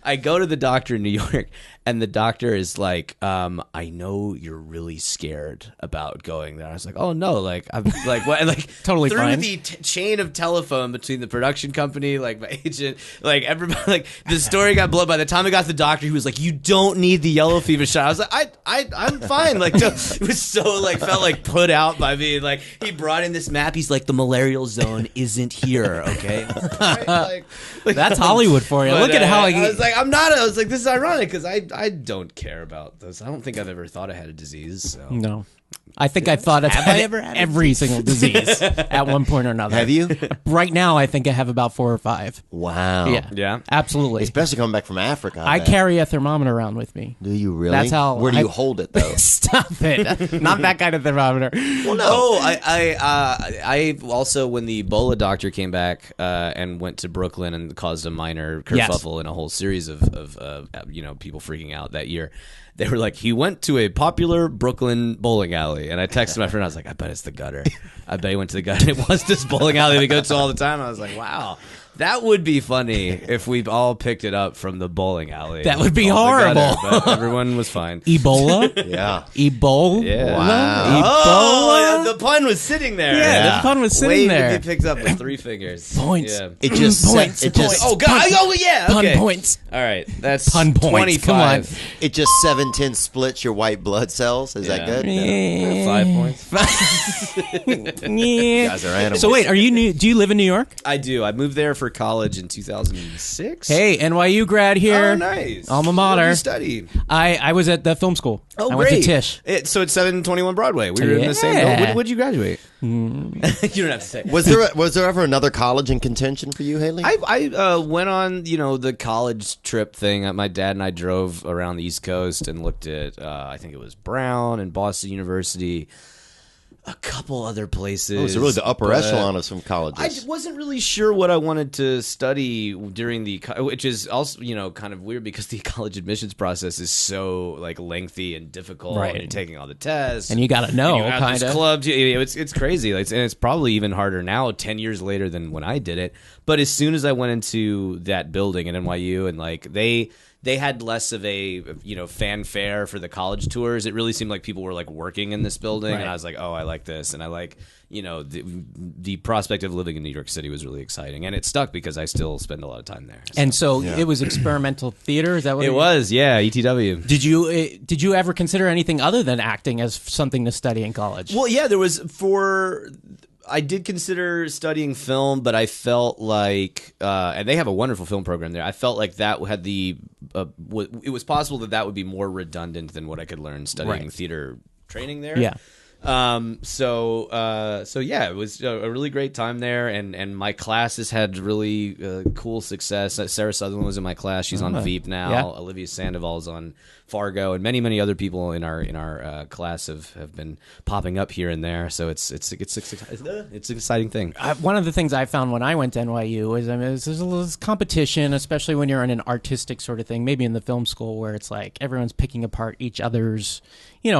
Speaker 3: I go to the doctor in New York, and the doctor is like, I know you're really scared about going there. I was like, oh no, like I'm like what? And, like
Speaker 2: Totally
Speaker 3: through
Speaker 2: fine.
Speaker 3: the chain of telephone between the production company, like my agent, like everybody, like the story got blown. By the time I got to the doctor, he was like, you don't need the yellow fever shot. I was like, I'm fine. Like it was so like felt like put out by me. Like he brought in this map. He's like, the malarial zone isn't here. Okay,
Speaker 2: That's Hollywood for you.
Speaker 3: But,
Speaker 2: Look at how
Speaker 3: I was like, I'm not. I was like, this is ironic because I don't care about this. I don't think I've ever thought I had a disease. So.
Speaker 2: No. I think I thought I've had
Speaker 3: ever had a
Speaker 2: every single disease at one point or another.
Speaker 1: Have you?
Speaker 2: Right now, I think I have about 4 or 5.
Speaker 1: Wow.
Speaker 3: Yeah.
Speaker 2: Absolutely.
Speaker 1: Especially coming back from Africa.
Speaker 2: I
Speaker 1: bet.
Speaker 2: carry a thermometer around with me.
Speaker 1: Do you really?
Speaker 2: That's how
Speaker 1: Where do you
Speaker 2: I-
Speaker 1: hold it though?
Speaker 2: Stop it. Not that kind of thermometer.
Speaker 1: Well, no.
Speaker 3: Oh, I also, when the Ebola doctor came back and went to Brooklyn and caused a minor kerfuffle and a whole series of people freaking out that year, they were like, he went to a popular Brooklyn bowling alley. And I texted my friend, I was like, I bet it's the gutter. I bet he went to the gutter. It was this bowling alley we go to all the time. I was like, wow. That would be funny if we all picked it up from the bowling alley.
Speaker 2: That would be
Speaker 3: Called the gutter,
Speaker 2: horrible.
Speaker 3: but everyone was fine.
Speaker 2: Ebola?
Speaker 1: Yeah.
Speaker 2: Ebola?
Speaker 3: Yeah.
Speaker 1: Wow.
Speaker 2: Ebola?
Speaker 3: Oh, the pun was sitting there.
Speaker 2: Yeah, the pun was sitting
Speaker 3: Waiting
Speaker 2: there.
Speaker 3: to be picked up with 3 fingers.
Speaker 2: Points.
Speaker 3: Yeah.
Speaker 1: It just
Speaker 2: Points,
Speaker 1: it just
Speaker 2: points.
Speaker 3: Oh God! Oh yeah.
Speaker 2: Pun
Speaker 3: Okay.
Speaker 2: points.
Speaker 3: All right. That's
Speaker 2: Pun points.
Speaker 3: 25.
Speaker 2: Come on.
Speaker 1: it just 7/10 splits your white blood cells. Is that good?
Speaker 2: Yeah.
Speaker 3: 5 points.
Speaker 2: Yeah.
Speaker 1: Guys are animals.
Speaker 2: So wait, are you new? Do you live in New York?
Speaker 3: I do. I moved there for college in 2006.
Speaker 2: Hey, NYU grad here.
Speaker 3: Oh, nice.
Speaker 2: Alma
Speaker 3: What
Speaker 2: mater.
Speaker 3: did you study?
Speaker 2: I was at the film school.
Speaker 3: Oh,
Speaker 2: I
Speaker 3: great.
Speaker 2: went to Tisch.
Speaker 3: So it's 721 Broadway. We were in the same.
Speaker 2: Yeah.
Speaker 3: When did you graduate? You don't have to say.
Speaker 1: Was there ever another college in contention for you, Haley?
Speaker 3: I went on, the college trip thing. My dad and I drove around the East Coast and looked at, I think it was Brown and Boston University, a couple other places.
Speaker 1: Oh, so really the upper
Speaker 3: but
Speaker 1: echelon of some colleges.
Speaker 3: I wasn't really sure what I wanted to study during which is also, kind of weird because the college admissions process is so like lengthy and difficult.
Speaker 2: Right.
Speaker 3: And you're taking all the tests.
Speaker 2: And you got to know,
Speaker 3: you have
Speaker 2: kind
Speaker 3: these
Speaker 2: of.
Speaker 3: clubs. It's crazy. And it's probably even harder now, 10 years later than when I did it. But as soon as I went into that building at NYU and like they had less of a fanfare for the college tours. It really seemed like people were like working in this building, and I was like, oh, I like this, and I like the prospect of living in New York City was really exciting, and it stuck because I still spend a lot of time there.
Speaker 2: And so it was experimental theater. Is that what
Speaker 3: it was? Yeah, ETW.
Speaker 2: Did you ever consider anything other than acting as something to study in college?
Speaker 3: Well, yeah, I did consider studying film, but I felt like, and they have a wonderful film program there. I felt like that had it was possible that would be more redundant than what I could learn studying theater training there.
Speaker 2: Yeah.
Speaker 3: So yeah, it was a really great time there, and my classes had really cool success. Sarah Sutherland was in my class; she's on Veep now.
Speaker 2: Yeah.
Speaker 3: Olivia Sandoval's on Fargo, and many other people in our class have been popping up here and there. So it's an exciting thing.
Speaker 2: One of the things I found when I went to NYU is there's a little competition, especially when you're in an artistic sort of thing, maybe in the film school, where it's like everyone's picking apart each other's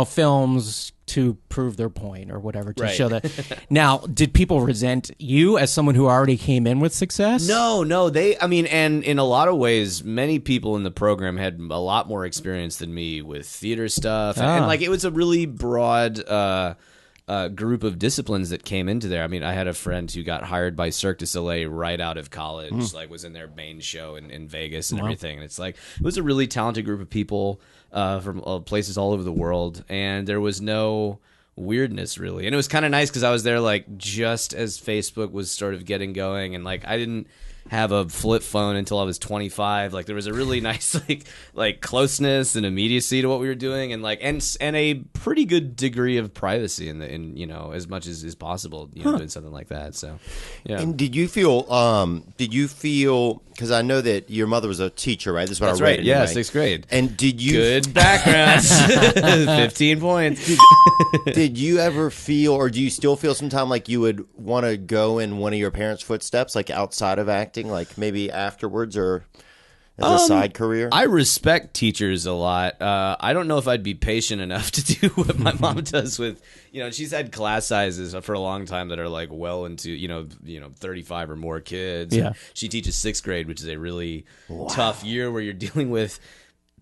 Speaker 2: films to prove their point or whatever, to show that. Now, did people resent you as someone who already came in with success?
Speaker 3: No, and in a lot of ways, many people in the program had a lot more experience than me with theater stuff, and like it was a really broad group of disciplines that came into there. I mean, I had a friend who got hired by Cirque du Soleil right out of college, like was in their main show in Vegas and everything. And it's like, it was a really talented group of people from places all over the world. And there was no weirdness really. And it was kind of nice because I was there like just as Facebook was sort of getting going. And like, I didn't have a flip phone until I was 25. Like there was a really nice like closeness and immediacy to what we were doing, and like and a pretty good degree of privacy in as much as is possible doing something like that. So yeah.
Speaker 1: And did you feel because I know that your mother was a teacher, right? That's
Speaker 3: That's
Speaker 1: I read.
Speaker 3: Right. Yeah,
Speaker 1: right?
Speaker 3: 6th grade.
Speaker 1: And did you
Speaker 3: good background? 15 points.
Speaker 1: Did you ever feel, or do you still feel sometime like you would want to go in one of your parents' footsteps, like outside of acting, like maybe afterwards or as a side career?
Speaker 3: I respect teachers a lot. I don't know if I'd be patient enough to do what my mom does with, she's had class sizes for a long time that are like well into, 35 or more kids.
Speaker 2: Yeah.
Speaker 3: And she teaches 6th grade, which is a really tough year where you're dealing with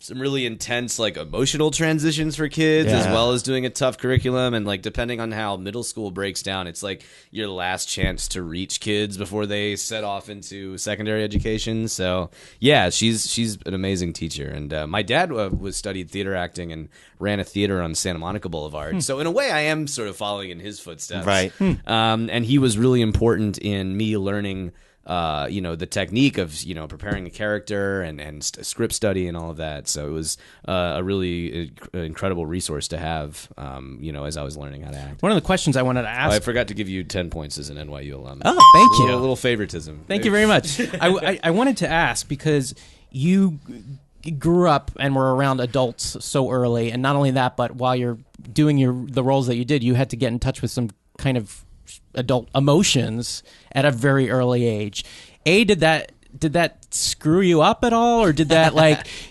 Speaker 3: some really intense like emotional transitions for kids, as well as doing a tough curriculum. And like depending on how middle school breaks down, it's like your last chance to reach kids before they set off into secondary education. So yeah, she's an amazing teacher. And my dad studied theater acting and ran a theater on Santa Monica Boulevard. So in a way I am sort of following in his footsteps, right? And he was really important in me learning the technique of, preparing a character and script study and all of that. So it was a really incredible resource to have, as I was learning how to act.
Speaker 2: One of the questions I wanted to ask...
Speaker 3: I forgot to give you 10 points as an NYU alum.
Speaker 2: Oh, thank you.
Speaker 3: A little favoritism.
Speaker 2: Thank you very much. I wanted to ask because you grew up and were around adults so early, and not only that, but while you're doing the roles that you did, you had to get in touch with some kind of adult emotions at a very early age. Did that screw you up at all, or did that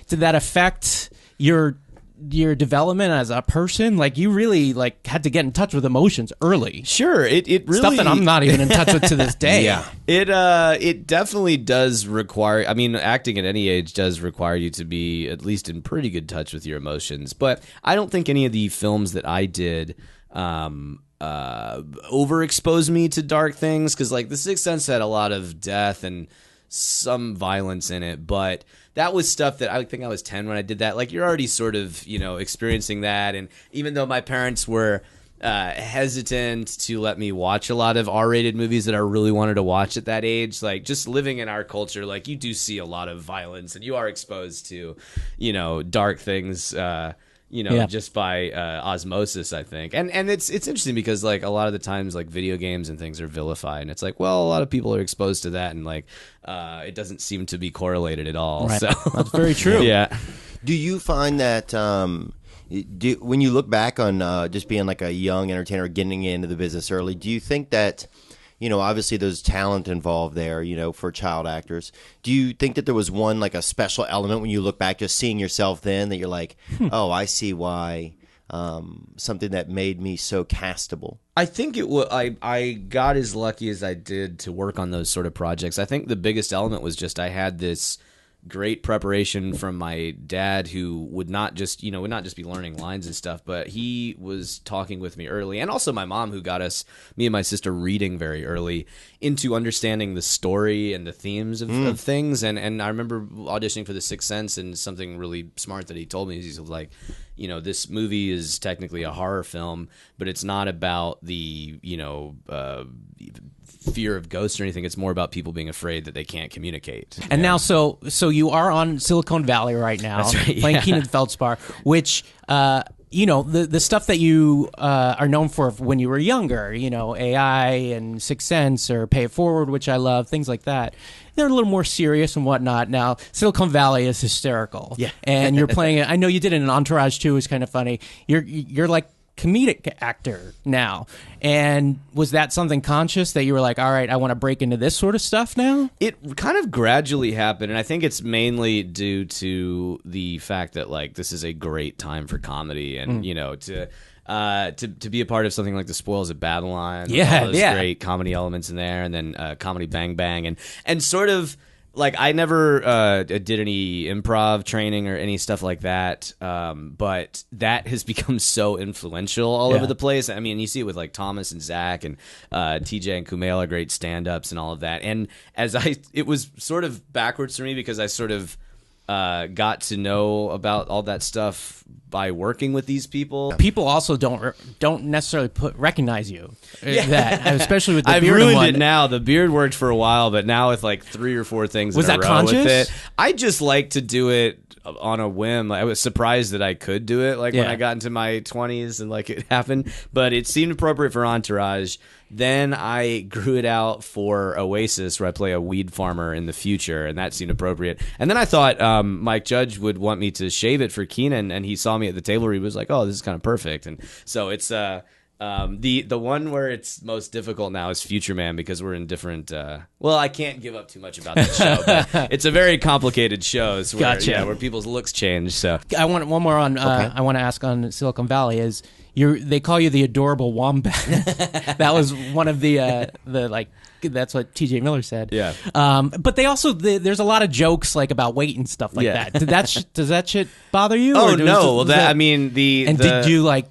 Speaker 2: affect your development as a person? Like you really had to get in touch with emotions early.
Speaker 3: Sure, it really
Speaker 2: stuff that I'm not even in touch with to this day.
Speaker 3: Yeah, it definitely does require. I mean, acting at any age does require you to be at least in pretty good touch with your emotions. But I don't think any of the films that I did overexposed me to dark things, because like The Sixth Sense had a lot of death and some violence in it, but that was stuff that I think I was 10 when I did that. Like you're already sort of experiencing that, and even though my parents were hesitant to let me watch a lot of R-rated movies that I really wanted to watch at that age, like just living in our culture, like you do see a lot of violence and you are exposed to dark things just by osmosis, I think. And it's interesting because like a lot of the times like video games and things are vilified, and it's like, well, a lot of people are exposed to that, and like it doesn't seem to be correlated at all.
Speaker 2: Right.
Speaker 3: So
Speaker 2: that's very true.
Speaker 3: Yeah.
Speaker 1: Do you find that when you look back on just being like a young entertainer getting into the business early, do you think that obviously there's talent involved there, for child actors. Do you think that there was one, like a special element when you look back, just seeing yourself then, that you're like, oh, I see why, something that made me so castable?
Speaker 3: I think it was, I got as lucky as I did to work on those sort of projects. I think the biggest element was just I had this great preparation from my dad, who would not just be learning lines and stuff, but he was talking with me early, and also my mom, who got me and my sister reading very early into understanding the story and the themes of things. And I remember auditioning for The Sixth Sense, and something really smart that he told me is, he's like, this movie is technically a horror film, but it's not about the fear of ghosts or anything. It's more about people being afraid that they can't communicate.
Speaker 2: And now, so you are on Silicon Valley right now,
Speaker 3: That's right,
Speaker 2: playing
Speaker 3: yeah.
Speaker 2: Keenan Feldspar, which the stuff that you are known for when you were younger, AI and Sixth Sense or Pay It Forward, which I love, things like that. They're a little more serious and whatnot. Now, Silicon Valley is hysterical.
Speaker 3: Yeah.
Speaker 2: And you're playing it. I know you did it in Entourage too. It's kind of funny. You're like comedic actor now. And was that something conscious that you were like, all right, I want to break into this sort of stuff now?
Speaker 3: It kind of gradually happened, and I think it's mainly due to the fact that this is a great time for comedy, and to be a part of something like The Spoils of Babylon, with all those great comedy elements in there, and then Comedy Bang Bang, and sort of. I never did any improv training or any stuff like that, but that has become so influential all over the place. I mean, you see it with Thomas and Zach and TJ and Kumail are great stand-ups and all of that. And it was sort of backwards for me, because I sort of got to know about all that stuff by working with these people.
Speaker 2: People also don't necessarily recognize you. That, especially with the
Speaker 3: I've
Speaker 2: beard
Speaker 3: ruined
Speaker 2: one.
Speaker 3: it now. The beard worked for a while, but now with 3 or 4 things
Speaker 2: Was
Speaker 3: in a
Speaker 2: that
Speaker 3: row
Speaker 2: conscious?
Speaker 3: with it, I just like to do it on a whim. I was surprised that I could do it when I got into my 20s and it happened, but it seemed appropriate for Entourage. Then I grew it out for Oasis, where I play a weed farmer in the future, and that seemed appropriate. And then I thought Mike Judge would want me to shave it for Keenan, and he saw me at the table where he was like, "Oh, this is kind of perfect." And so it's the one where it's most difficult now is Future Man, because we're in different. I can't give up too much about that show, but it's a very complicated show. It's where people's looks change. So
Speaker 2: I want one more on.
Speaker 1: Okay.
Speaker 2: I want to ask on Silicon Valley is they call you the adorable wombat. That was one of the that's what TJ Miller said.
Speaker 3: Yeah.
Speaker 2: But they also there's a lot of jokes about weight and stuff like that. Does that shit bother you?
Speaker 3: Oh
Speaker 2: or
Speaker 3: no!
Speaker 2: did you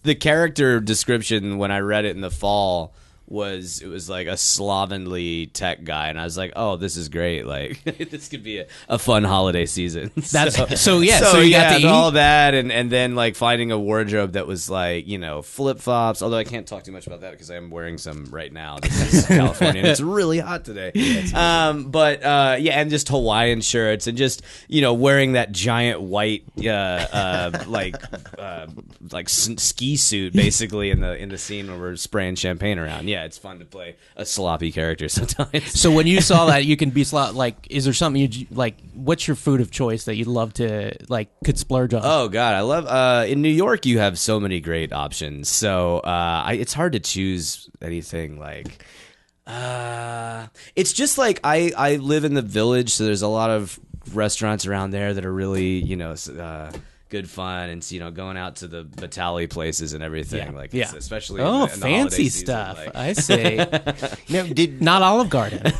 Speaker 3: the character description when I read it in the fall was a slovenly tech guy, and I was like, oh, this is great. This could be a fun holiday season.
Speaker 2: So you got to eat
Speaker 3: all that, and then finding a wardrobe that was flip flops. Although I can't talk too much about that because I am wearing some right now. This is California, and it's really hot today. And just Hawaiian shirts, and just wearing that giant white ski suit basically in the scene where we're spraying champagne around. Yeah, it's fun to play a sloppy character sometimes.
Speaker 2: So when you saw that, you can be is there something you what's your food of choice that you'd love to could splurge on?
Speaker 3: Oh God, I love in New York you have so many great options. So it's hard to choose anything it's just I live in the Village, so there's a lot of restaurants around there that are really good fun, and going out to the Batali places and everything, especially in the
Speaker 2: fancy stuff. I see. Not Olive Garden.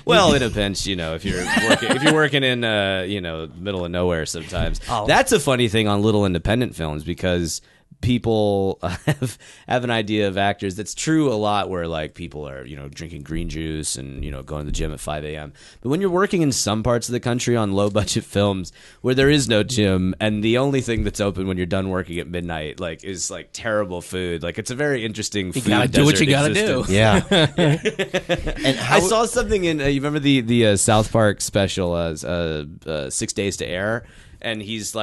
Speaker 3: Well, in a pinch, if you're working in middle of nowhere sometimes. That's a funny thing on little independent films, because people have an idea of actors that's true a lot, where people are drinking green juice and going to the gym at 5 a.m. But when you're working in some parts of the country on low budget films where there is no gym, and the only thing that's open when you're done working at midnight is terrible food, it's a very interesing food.
Speaker 2: You gotta do what you gotta
Speaker 3: existence.
Speaker 2: do.
Speaker 1: Yeah.
Speaker 3: And I saw something in you remember the South Park special 6 Days to Air, and he's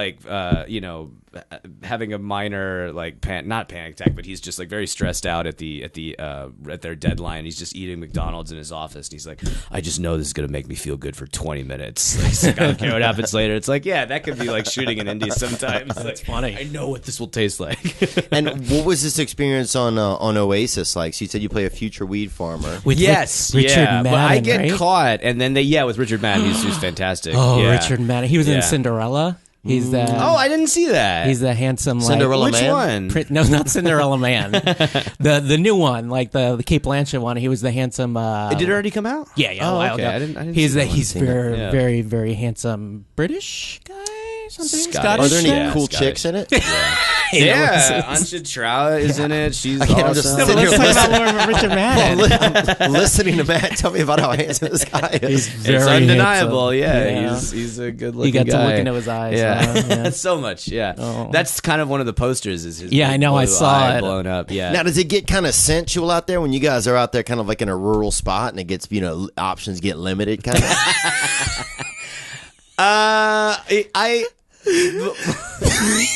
Speaker 3: having a minor not panic attack, but he's just very stressed out at their deadline. He's just eating McDonald's in his office, and he's like, I just know this is gonna make me feel good for 20 minutes. He's like, I don't care what happens later. It's that could be shooting in Indy sometimes.
Speaker 2: That's funny.
Speaker 3: I know what this will taste like.
Speaker 1: And what was this experience on Oasis like? So you said you play a future weed farmer.
Speaker 2: With Richard Madden,
Speaker 3: but I get
Speaker 2: right?
Speaker 3: caught, and then with Richard Madden, who's fantastic.
Speaker 2: Oh,
Speaker 3: yeah.
Speaker 2: Richard Madden. He was in Cinderella. He's the
Speaker 3: I didn't see that.
Speaker 2: he's the handsome
Speaker 1: Cinderella
Speaker 3: Which
Speaker 1: Man?
Speaker 3: one?
Speaker 2: No, not Cinderella Man. the new one, like the Kate Blanchett one. He was the handsome.
Speaker 3: Did it already come out?
Speaker 2: Yeah, a
Speaker 3: Oh,
Speaker 2: while
Speaker 3: okay.
Speaker 2: ago.
Speaker 3: I didn't
Speaker 2: He's
Speaker 3: see that one.
Speaker 2: he's very
Speaker 3: Yeah.
Speaker 2: very very handsome British guy. Something
Speaker 3: Scottish.
Speaker 1: Are there any
Speaker 3: Yeah,
Speaker 1: cool
Speaker 3: Scottish.
Speaker 1: chicks in it?
Speaker 3: Yeah, Ansha Trout is in it. She's
Speaker 1: Again, I'm just
Speaker 3: awesome.
Speaker 1: sitting here
Speaker 2: Let's talk about more Richard Madden.
Speaker 1: I'm listening to Matt tell me about how handsome this guy is.
Speaker 3: It's
Speaker 2: Very
Speaker 3: undeniable.
Speaker 2: handsome.
Speaker 3: Yeah,
Speaker 2: Yeah.
Speaker 3: He's a good
Speaker 2: You
Speaker 3: looking
Speaker 2: got
Speaker 3: guy.
Speaker 2: to look into his eyes.
Speaker 3: Yeah, so much. Yeah,
Speaker 2: Oh.
Speaker 3: that's kind of one of the posters. Is his
Speaker 2: Yeah,
Speaker 3: big
Speaker 2: I know, I
Speaker 3: blue
Speaker 2: saw
Speaker 3: eye
Speaker 2: it.
Speaker 3: blown up. Yeah.
Speaker 1: Now, does it get kind of sensual out there when you guys are out there kind of like in a rural spot and it gets, options get limited kind of?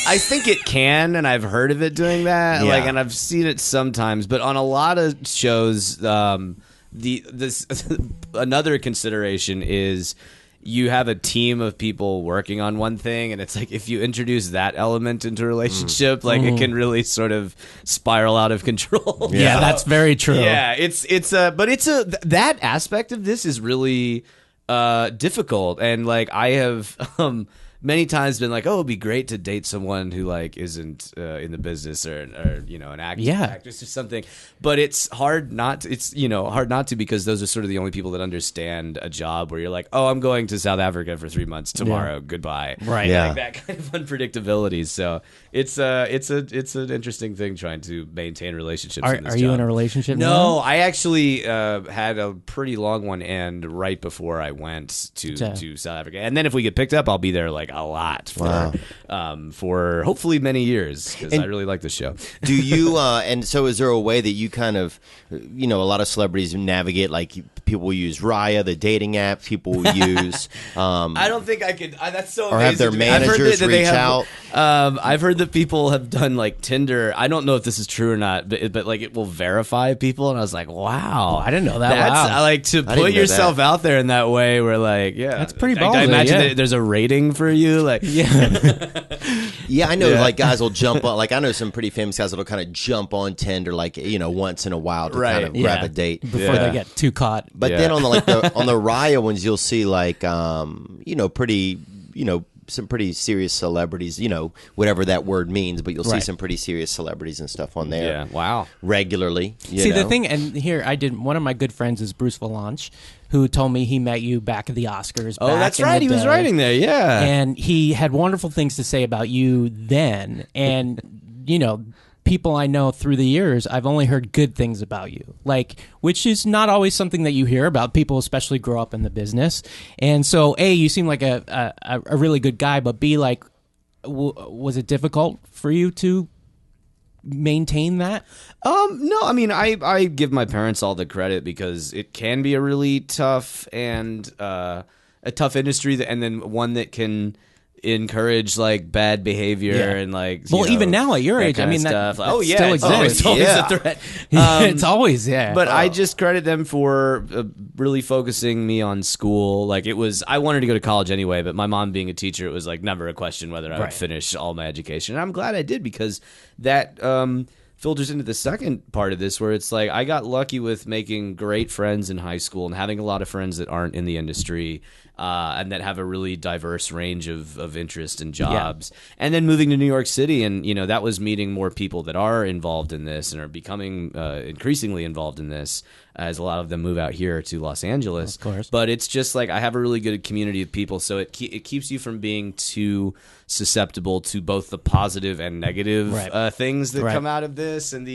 Speaker 3: I think it can, and I've heard of it doing that.
Speaker 1: Yeah.
Speaker 3: And I've seen it sometimes. But on a lot of shows, this another consideration is you have a team of people working on one thing, and it's like if you introduce that element into a relationship, like it can really sort of spiral out of control.
Speaker 2: Yeah, that's very true.
Speaker 3: Yeah, that aspect of this is really difficult, and like I have many times been like, oh, it'd be great to date someone who like isn't in the business or an actress or something. But it's hard not to, hard not to, because those are sort of the only people that understand a job where you're like, oh, I'm going to South Africa for 3 months tomorrow. Goodbye.
Speaker 2: Right.
Speaker 1: Yeah.
Speaker 3: Like that kind of unpredictability. So it's an interesting thing trying to maintain relationships. in this
Speaker 2: Are you
Speaker 3: job.
Speaker 2: in a relationship
Speaker 3: No,
Speaker 2: now?
Speaker 3: I actually had a pretty long one end right before I went to South Africa, and then if we get picked up, I'll be there like a lot for hopefully many years, because I really like this show.
Speaker 1: Do you, and so is there a way that you kind of, a lot of celebrities navigate, like people will use Raya, the dating app, people will use.
Speaker 3: I don't think I could. That's so
Speaker 1: Or
Speaker 3: amazing.
Speaker 1: have their
Speaker 3: to me. I've heard
Speaker 1: managers
Speaker 3: that they
Speaker 1: reach
Speaker 3: have,
Speaker 1: out.
Speaker 3: I've heard that people have done like Tinder. I don't know if this is true or not, but like it will verify people, and I was like, wow,
Speaker 2: I didn't know that.
Speaker 3: That's
Speaker 2: Wow.
Speaker 3: I like to
Speaker 1: didn't
Speaker 3: put
Speaker 1: know
Speaker 3: yourself
Speaker 1: that.
Speaker 3: out there in that way. Where like, yeah,
Speaker 2: That's pretty
Speaker 3: I
Speaker 2: ballsy,
Speaker 3: imagine
Speaker 2: yeah.
Speaker 3: that there's a rating for you. Like,
Speaker 1: Yeah, I know.
Speaker 3: Yeah.
Speaker 1: Like guys will jump on. Like I know some pretty famous guys that'll kind of jump on Tinder, like once in a while to kind of
Speaker 3: Right.
Speaker 1: grab a date.
Speaker 2: Before
Speaker 3: Yeah.
Speaker 2: they get too caught.
Speaker 1: But
Speaker 3: Yeah.
Speaker 1: then on the Raya ones, you'll see like pretty some pretty serious celebrities, whatever that word means. But you'll see
Speaker 2: Right.
Speaker 1: some pretty serious celebrities and stuff on there.
Speaker 3: yeah, wow.
Speaker 1: Regularly.
Speaker 2: See, the thing, and here one of my good friends is Bruce Valanche, who told me he met you back at the Oscars.
Speaker 3: Oh,
Speaker 2: back
Speaker 3: that's
Speaker 2: in the
Speaker 3: right. He was
Speaker 2: day.
Speaker 3: writing there. Yeah.
Speaker 2: And he had wonderful things to say about you then. And, people I know through the years, I've only heard good things about you, which is not always something that you hear about. People especially grow up in the business. And so, A, you seem like a really good guy, but B, was it difficult for you to maintain that?
Speaker 3: No, I mean, I give my parents all the credit, because it can be a really tough and a tough industry, and then one that can encourage like bad behavior
Speaker 2: Yeah.
Speaker 3: and like
Speaker 2: even now at your age, I
Speaker 3: kind of
Speaker 2: mean, that
Speaker 3: stuff.
Speaker 2: that
Speaker 3: Oh yeah,
Speaker 2: still
Speaker 3: it's always,
Speaker 2: exists.
Speaker 3: always
Speaker 1: Yeah.
Speaker 3: a threat.
Speaker 2: It's always, yeah.
Speaker 3: But I just credit them for really focusing me on school. Like I wanted to go to college anyway, but my mom being a teacher, it was like never a question whether I would
Speaker 2: Right.
Speaker 3: finish all my education. And I'm glad I did, because that filters into the second part of this, where it's like I got lucky with making great friends in high school and having a lot of friends that aren't in the industry. And that have a really diverse range of interest and jobs. And then moving to New York City, and that was meeting more people that are involved in this and are becoming increasingly involved in this, as a lot of them move out here to Los Angeles.
Speaker 2: Of course.
Speaker 3: But it's just like I have a really good community of people, so it keeps you from being too susceptible to both the positive and negative
Speaker 2: Right.
Speaker 3: things that
Speaker 2: Right.
Speaker 3: come out of this. And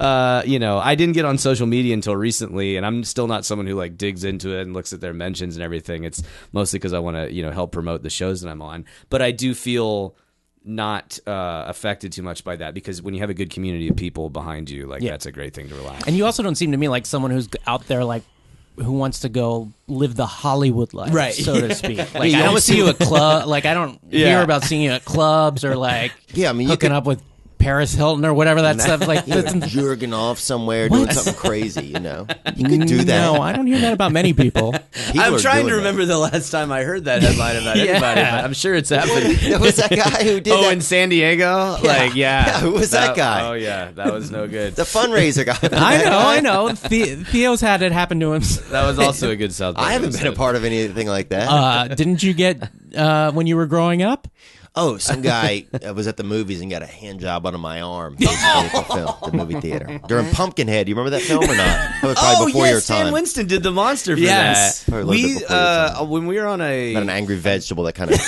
Speaker 3: I didn't get on social media until recently, and I'm still not someone who like digs into it and looks at their mentions and everything. It's mostly because I want to help promote the shows that I'm on. But I do feel not affected too much by that, because when you have a good community of people behind you, that's a great thing to rely on.
Speaker 2: And you also don't seem to me like someone who's out there who wants to go live the Hollywood life,
Speaker 3: Right.
Speaker 2: so to speak.
Speaker 1: you
Speaker 2: I don't
Speaker 1: almost
Speaker 2: see you at club. I don't hear
Speaker 3: Yeah.
Speaker 2: about seeing you at clubs or
Speaker 1: Yeah, I mean, you
Speaker 2: hooking
Speaker 1: could-
Speaker 2: up with Paris Hilton or whatever that stuff.
Speaker 1: jerking off somewhere, doing something crazy. You could do that.
Speaker 2: No, I don't hear that about many people.
Speaker 1: People
Speaker 3: I'm
Speaker 1: are
Speaker 3: trying
Speaker 1: doing
Speaker 3: to
Speaker 1: that.
Speaker 3: remember the last time I heard that headline about anybody, but I'm sure it's happened.
Speaker 1: There was that guy who did
Speaker 3: Oh,
Speaker 1: that.
Speaker 3: in San Diego?
Speaker 1: Yeah, who was that guy?
Speaker 3: Oh, yeah, that was no good.
Speaker 1: The fundraiser guy.
Speaker 2: I know. Theo's had it happen to him.
Speaker 3: That was also a good South Park
Speaker 1: I haven't been a
Speaker 3: episode.
Speaker 1: part of anything like that.
Speaker 2: Didn't you get when you were growing up?
Speaker 1: Oh, some guy was at the movies and got a hand job under my arm basically for film, the movie theater. During Pumpkinhead. You remember that film or not? That was probably before your time.
Speaker 3: Stan Winston did the monster for
Speaker 2: Yes.
Speaker 3: that. We when we were on
Speaker 1: About an angry vegetable that kind of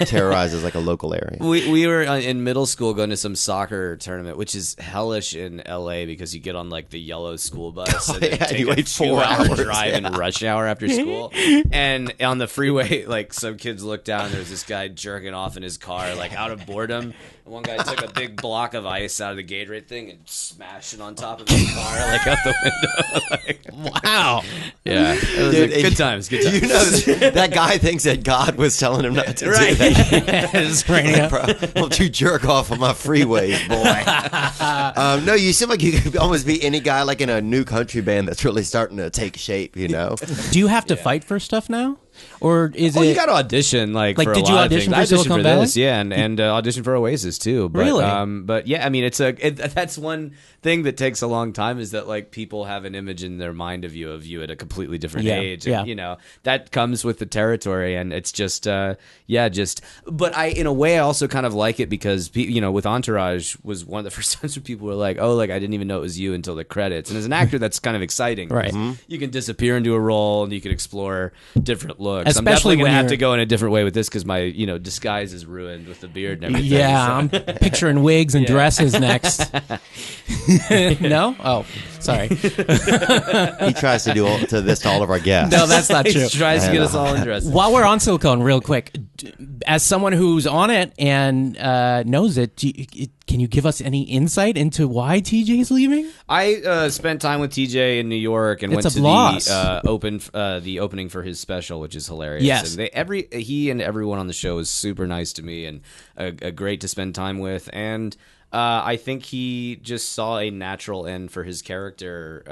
Speaker 1: terrorizes like a local area.
Speaker 3: We were in middle school going to some soccer tournament, which is hellish in L.A. because you get on like the yellow school bus and then take
Speaker 1: you
Speaker 3: a
Speaker 1: wait 4
Speaker 3: 2-hour
Speaker 1: hours
Speaker 3: drive in rush hour after school. And on the freeway, like some kids looked down and there was this guy jerking off in his car, like out of boredom. And one guy took a big block of ice out of the Gatorade thing and smashed it on top of his car, like out the window.
Speaker 2: Wow.
Speaker 3: Yeah, it was good times. Good times.
Speaker 1: You know that guy thinks that God was telling him not to do
Speaker 3: Right.
Speaker 1: that.
Speaker 2: Just bring it up.
Speaker 1: Bro, don't you jerk off on my freeways, boy. No, you seem like you could almost be any guy like in a new country band that's really starting to take shape, you know?
Speaker 2: Do you have to fight for stuff now? Or is it...
Speaker 3: you got to audition for a
Speaker 2: did you
Speaker 3: lot
Speaker 2: audition
Speaker 3: of things.
Speaker 2: for
Speaker 3: I auditioned
Speaker 2: Silicon
Speaker 3: for
Speaker 2: Valley?
Speaker 3: this, yeah, and audition for Oasis too. But,
Speaker 2: Really?
Speaker 3: But yeah, I mean, that's one thing that takes a long time is that like people have an image in their mind of you at a completely different age. And, you know, that comes with the territory, and it's just But in a way, I also kind of like it because you know, with Entourage was one of the first times where people were like, oh, like I didn't even know it was you until the credits. And as an actor, that's kind of exciting,
Speaker 2: Right?
Speaker 3: You can disappear into a role and you can explore different looks.
Speaker 2: Especially
Speaker 3: I'm definitely
Speaker 2: when
Speaker 3: gonna have
Speaker 2: you're-
Speaker 3: to go in a different way with this because my disguise is ruined with the beard and everything.
Speaker 2: Yeah,
Speaker 3: so.
Speaker 2: I'm picturing wigs and dresses next. No? Oh, sorry.
Speaker 1: He tries to do this to all of our guests.
Speaker 2: No, that's not true.
Speaker 3: He tries to get us all in dresses.
Speaker 2: While we're on Silicone, real quick, as someone who's on it and knows it, can you give us any insight into why TJ's leaving?
Speaker 3: I spent time with TJ in New York and
Speaker 2: It's
Speaker 3: went
Speaker 2: a
Speaker 3: to
Speaker 2: loss.
Speaker 3: the opening for his special, which is hilarious.
Speaker 2: Yes.
Speaker 3: And he and everyone on the show is super nice to me and great to spend time with. And I think he just saw a natural end for his character.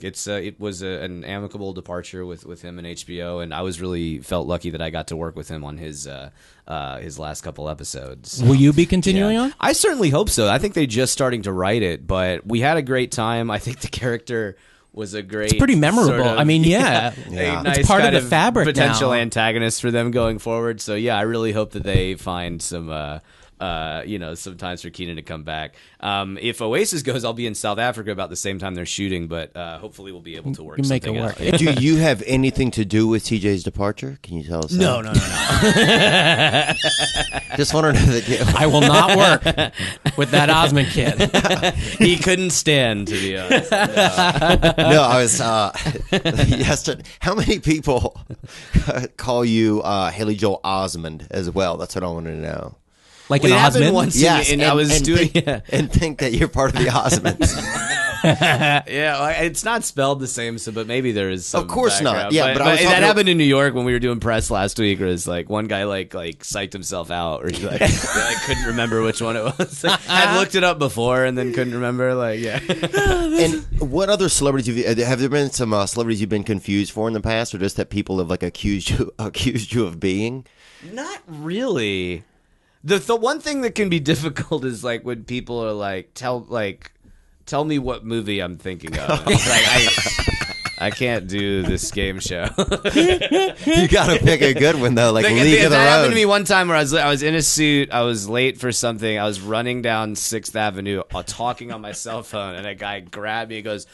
Speaker 3: It was an amicable departure with him and HBO, and I was really felt lucky that I got to work with him on his last couple episodes.
Speaker 2: Will you be continuing on?
Speaker 3: I certainly hope so. I think they're just starting to write it, but we had a great time. I think the character was a great.
Speaker 2: It's pretty memorable.
Speaker 3: Sort of,
Speaker 2: I mean, yeah.
Speaker 3: a
Speaker 2: It's
Speaker 3: nice
Speaker 2: part of
Speaker 3: kind
Speaker 2: the fabric
Speaker 3: potential
Speaker 2: now.
Speaker 3: antagonist for them going forward. So yeah, I really hope that they find some. Some times for Keenan to come back. If Oasis goes, I'll be in South Africa about the same time they're shooting, but hopefully we'll be able to work
Speaker 2: You make it
Speaker 3: something
Speaker 2: work.
Speaker 3: out.
Speaker 1: Do you have anything to do with TJ's departure? Can you tell us?
Speaker 2: No.
Speaker 1: Just wondering if you.
Speaker 2: I will not work with that Osment kid.
Speaker 3: He couldn't stand, to be honest.
Speaker 1: No, I was yesterday. How many people call you Haley Joel Osment as well? That's what I wanted to know.
Speaker 2: Like
Speaker 3: It
Speaker 2: an
Speaker 3: happened
Speaker 2: Osment?
Speaker 3: once,
Speaker 1: Yes,
Speaker 3: and I was doing.
Speaker 1: and think that you're part of the Osmonds.
Speaker 3: Yeah, well, it's not spelled the same, but maybe there is some
Speaker 1: Of course not.
Speaker 3: background.
Speaker 1: Yeah, but I was
Speaker 3: that
Speaker 1: talking-
Speaker 3: happened in New York when we were doing press last week. Where it's like one guy like psyched himself out, or he couldn't remember which one it was. I'd looked it up before and then couldn't remember. Like, yeah.
Speaker 1: And what other celebrities have there been? Some celebrities you've been confused for in the past, or just that people have like accused you of being?
Speaker 3: Not really. The one thing that can be difficult is like when people are like, tell me what movie I'm thinking of. It's like, I can't do this game show.
Speaker 1: You got to pick a good one though, like League of
Speaker 3: that
Speaker 1: Their
Speaker 3: happened
Speaker 1: Own.
Speaker 3: to me one time where I was in a suit. I was late for something. I was running down 6th Avenue talking on my cell phone, and a guy grabbed me and goes,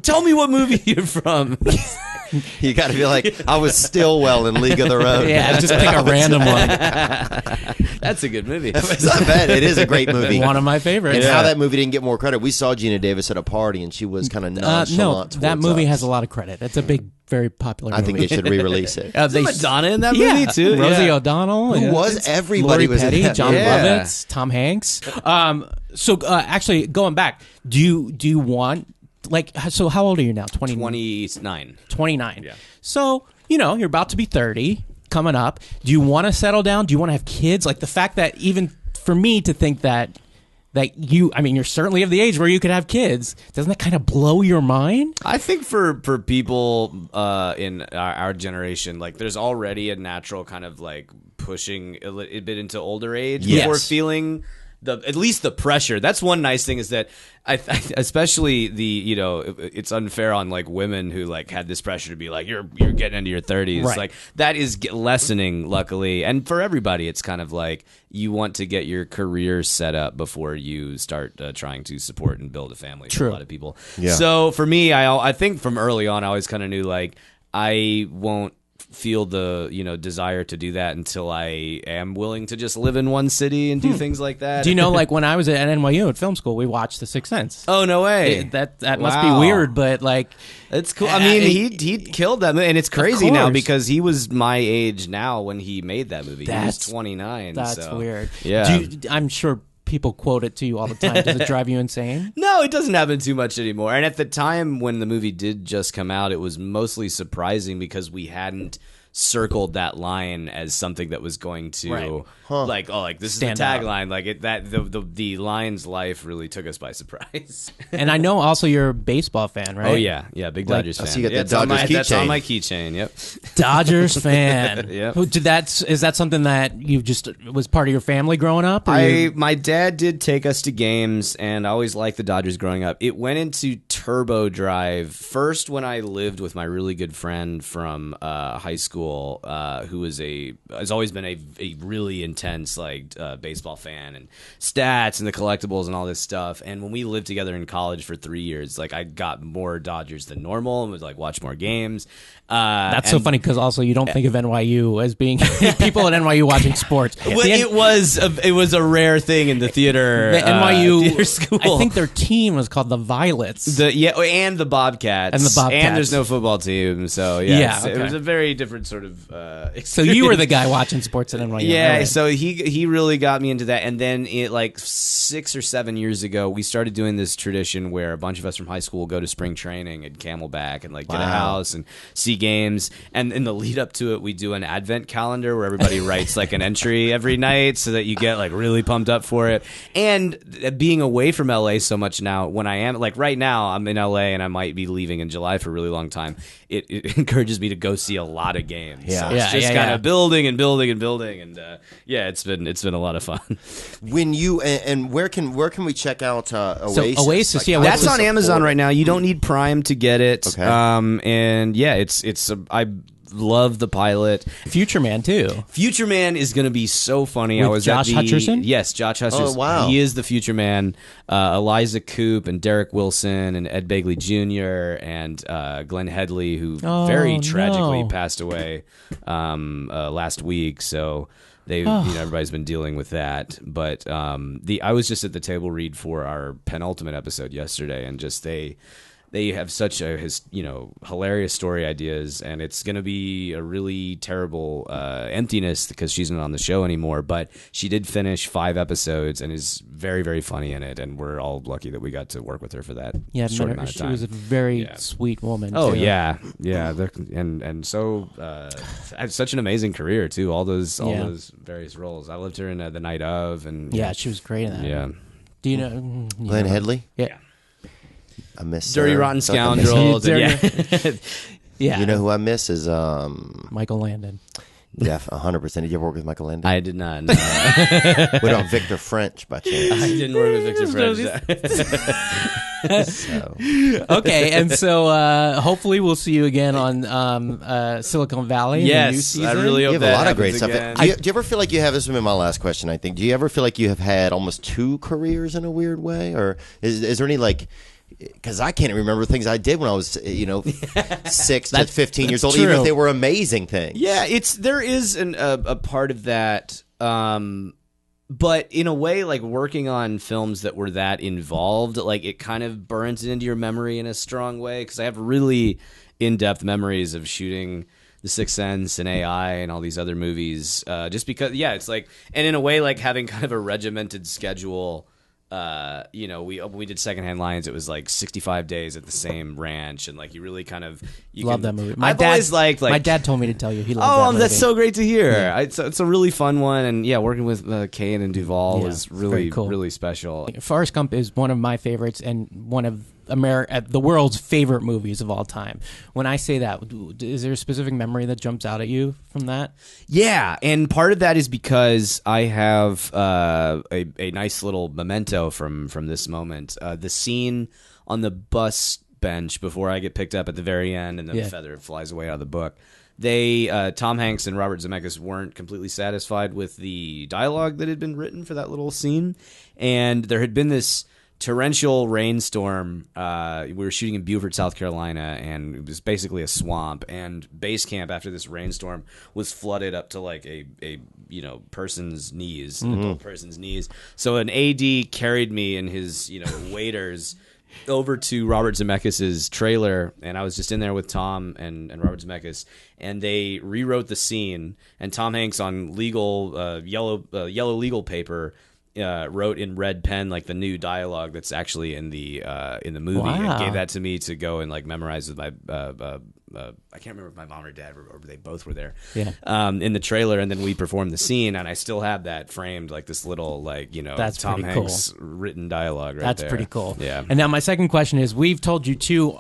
Speaker 3: tell me what movie you're from.
Speaker 1: You got to be like, I was Stillwell in League of Their Own.
Speaker 2: Yeah, just pick a random one.
Speaker 3: That's a good movie.
Speaker 1: It's not bad. It is a great movie.
Speaker 2: One of my favorites.
Speaker 1: And how that movie didn't get more credit. We saw Gina Davis at a party, and she was kind of nonchalant.
Speaker 2: No, that
Speaker 1: towards
Speaker 2: movie
Speaker 1: us.
Speaker 2: has a lot of credit. It's a big, very popular movie.
Speaker 1: I think they should re-release it.
Speaker 3: Is Madonna in that movie too?
Speaker 2: Rosie
Speaker 3: Yeah.
Speaker 2: O'Donnell.
Speaker 1: Who
Speaker 2: yeah.
Speaker 1: was? Everybody
Speaker 2: Lori
Speaker 1: was in
Speaker 2: Petty,
Speaker 1: that
Speaker 2: John
Speaker 1: movie.
Speaker 3: Yeah.
Speaker 2: Lovitz, Tom Hanks. Actually, going back, do you want so? How old are you now?
Speaker 3: 29.
Speaker 2: 29.
Speaker 3: Yeah.
Speaker 2: So you're about to be 30, coming up. Do you want to settle down? Do you want to have kids? Like the fact that even for me to think that you're certainly of the age where you could have kids. Doesn't that kind of blow your mind?
Speaker 3: I think for people in our generation, like there's already a natural kind of like pushing a bit into older age
Speaker 2: Yes.
Speaker 3: before feeling at least the pressure. That's one nice thing is that especially it's unfair on like women who like had this pressure to be like you're getting into your 30s.
Speaker 2: Right.
Speaker 3: Like that is lessening, luckily, and for everybody, it's kind of like you want to get your career set up before you start trying to support and build a family. For
Speaker 2: True.
Speaker 3: a lot of people.
Speaker 1: Yeah.
Speaker 3: So for me, I think from early on, I always kind of knew like I won't feel the desire to do that until I am willing to just live in one city and do things like that.
Speaker 2: Do you know, like when I was at NYU at film school, we watched The Sixth Sense.
Speaker 3: Oh, no way.
Speaker 2: That must be
Speaker 3: Wow.
Speaker 2: weird, but like
Speaker 3: It's cool. I mean, he killed that movie, and it's crazy now because he was my age now when he made that movie. He was 29.
Speaker 2: That's
Speaker 3: so.
Speaker 2: weird.
Speaker 3: Yeah.
Speaker 2: I'm sure people quote it to you all the time. Does it drive you insane?
Speaker 3: No, it doesn't happen too much anymore. And at the time when the movie did just come out, it was mostly surprising because we hadn't circled that line as something that was going to like this
Speaker 2: Stand
Speaker 3: is the
Speaker 2: out.
Speaker 3: tagline. Like the line's life really took us by surprise.
Speaker 2: And I know also you're a baseball fan, right?
Speaker 3: Oh yeah, big Dodgers fan.
Speaker 1: so you got that
Speaker 3: it's on
Speaker 1: Dodgers
Speaker 3: that's on
Speaker 1: keychain.
Speaker 3: my keychain. Yep.
Speaker 2: Dodgers fan.
Speaker 3: Yep.
Speaker 2: Is that something that you just was part of your family growing up? Or
Speaker 3: My dad did take us to games, and I always liked the Dodgers growing up. It went into turbo drive first when I lived with my really good friend from high school, who has always been a really intense baseball fan and stats and the collectibles and all this stuff. And when we lived together in college for 3 years, like I got more Dodgers than normal and would like watch more games.
Speaker 2: That's so funny because also you don't think of NYU as being people at NYU watching sports.
Speaker 3: Well, it was a rare thing in the theater.
Speaker 2: The NYU
Speaker 3: theater school.
Speaker 2: I think their team was called the Violets.
Speaker 3: And the Bobcats. And there's no football team, so it was a very different sort of experience.
Speaker 2: So you were the guy watching sports at NYU.
Speaker 3: Yeah,
Speaker 2: right?
Speaker 3: so he really got me into that. And then like 6 or 7 years ago, we started doing this tradition where a bunch of us from high school go to spring training at Camelback and like get a house and see games. And in the lead up to it, we do an advent calendar where everybody writes like an entry every night so that you get like really pumped up for it. And being away from LA so much now, when I am like right now, I'm in LA and I might be leaving in July for a really long time. It encourages me to go see a lot of games.
Speaker 1: Yeah.
Speaker 3: So it's just kind of building and building and building, and it's been a lot of fun.
Speaker 1: When you and where can we check out Oasis?
Speaker 2: So Oasis, yeah,
Speaker 3: That's on Amazon right now. You don't need Prime to get it.
Speaker 1: Okay.
Speaker 3: And yeah, I love the pilot.
Speaker 2: Future Man too.
Speaker 3: Future Man is going to be so funny.
Speaker 2: With
Speaker 3: I was
Speaker 2: Josh Hutcherson?
Speaker 3: Yes, Josh Hutcherson.
Speaker 1: Oh, wow.
Speaker 3: He is the Future Man. Eliza Coupe and Derek Wilson and Ed Begley Jr. and Glenn Headley, who very tragically passed away last week. So everybody's been dealing with that. But I was just at the table read for our penultimate episode yesterday, and just they have such hilarious story ideas, and it's going to be a really terrible emptiness because she's not on the show anymore. But she did finish 5 episodes and is very, very funny in it, and we're all lucky that we got to work with her for that short amount of
Speaker 2: she
Speaker 3: time.
Speaker 2: was a very sweet woman.
Speaker 3: Oh
Speaker 2: too.
Speaker 3: yeah. And so had such an amazing career too. All those various roles. I loved her in The Night Of, and
Speaker 2: Yeah, she was great in that.
Speaker 3: yeah.
Speaker 2: Do you know
Speaker 1: Glenn Headley?
Speaker 2: Yeah.
Speaker 1: I miss
Speaker 3: Dirty
Speaker 1: her.
Speaker 3: Rotten
Speaker 1: Fuck, I miss her.
Speaker 3: Scoundrels. and
Speaker 2: Yeah.
Speaker 1: You know who I miss is
Speaker 2: Michael Landon.
Speaker 1: yeah, 100%. Did you ever work with Michael Landon?
Speaker 3: I did not. No.
Speaker 1: What about Victor French by chance?
Speaker 3: I didn't work with Victor French.
Speaker 1: So.
Speaker 2: Okay, and so hopefully we'll see you again on Silicon Valley. In the new
Speaker 3: Yes,
Speaker 2: season.
Speaker 3: I really
Speaker 1: You
Speaker 3: hope
Speaker 1: have a
Speaker 3: that
Speaker 1: lot of great
Speaker 3: happens
Speaker 1: stuff.
Speaker 3: again.
Speaker 1: Do you ever feel like you have, this will be my last question, I think. Do you ever feel like you have had almost 2 careers in a weird way? Or is there any because I can't remember things I did when I was, 6 to 15 years old,
Speaker 2: true.
Speaker 1: even if they were amazing things.
Speaker 3: Yeah, there is a part of that, but in a way, like working on films that were that involved, like it kind of burns it into your memory in a strong way. Because I have really in-depth memories of shooting The Sixth Sense and AI and all these other movies, just because, it's like, and in a way, like having kind of a regimented schedule. We did Secondhand Lions. It was like 65 days at the same ranch, and like you really kind of
Speaker 2: Love that movie.
Speaker 3: I've always liked
Speaker 2: my dad told me to tell you he loved that movie.
Speaker 3: that's so great to hear. It's a really fun one, and working with Kane and Duvall was really
Speaker 2: very cool.
Speaker 3: really special.
Speaker 2: Forrest Gump is one of my favorites and one of the world's favorite movies of all time. When I say that, is there a specific memory that jumps out at you from that?
Speaker 3: Yeah, and part of that is because I have a nice little memento from this moment. The scene on the bus bench before I get picked up at the very end, and the feather flies away out of the book. Tom Hanks and Robert Zemeckis weren't completely satisfied with the dialogue that had been written for that little scene, and there had been this torrential rainstorm. We were shooting in Beaufort, South Carolina, and it was basically a swamp. And base camp after this rainstorm was flooded up to like a person's knees, adult person's knees. So an AD carried me and his waiters over to Robert Zemeckis' trailer, and I was just in there with Tom and Robert Zemeckis, and they rewrote the scene. And Tom Hanks on legal yellow legal paper wrote in red pen like the new dialogue that's actually in the movie, and gave that to me to go and like memorize with my I can't remember if my mom or dad or they both were there in the trailer, and then we performed the scene, and I still have that framed like this little that's Tom Hanks written dialogue
Speaker 2: That's
Speaker 3: there.
Speaker 2: pretty cool.
Speaker 3: Yeah.
Speaker 2: And now my second question is, we've told you two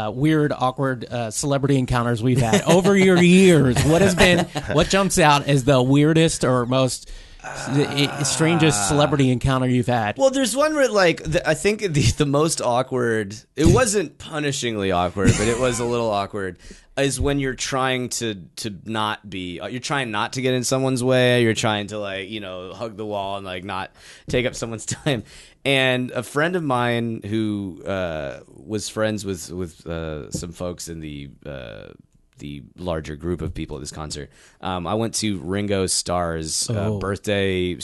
Speaker 2: weird, awkward celebrity encounters we've had over your years. What jumps out as the weirdest or most strangest celebrity encounter you've had?
Speaker 3: Well, there's one where I think the most awkward, it wasn't punishingly awkward, but it was a little awkward, is when you're trying to not be, you're trying not to get in someone's way, you're trying to hug the wall and not take up someone's time. And a friend of mine who was friends with some folks in the larger group of people at this concert. I went to Ringo Starr's birthday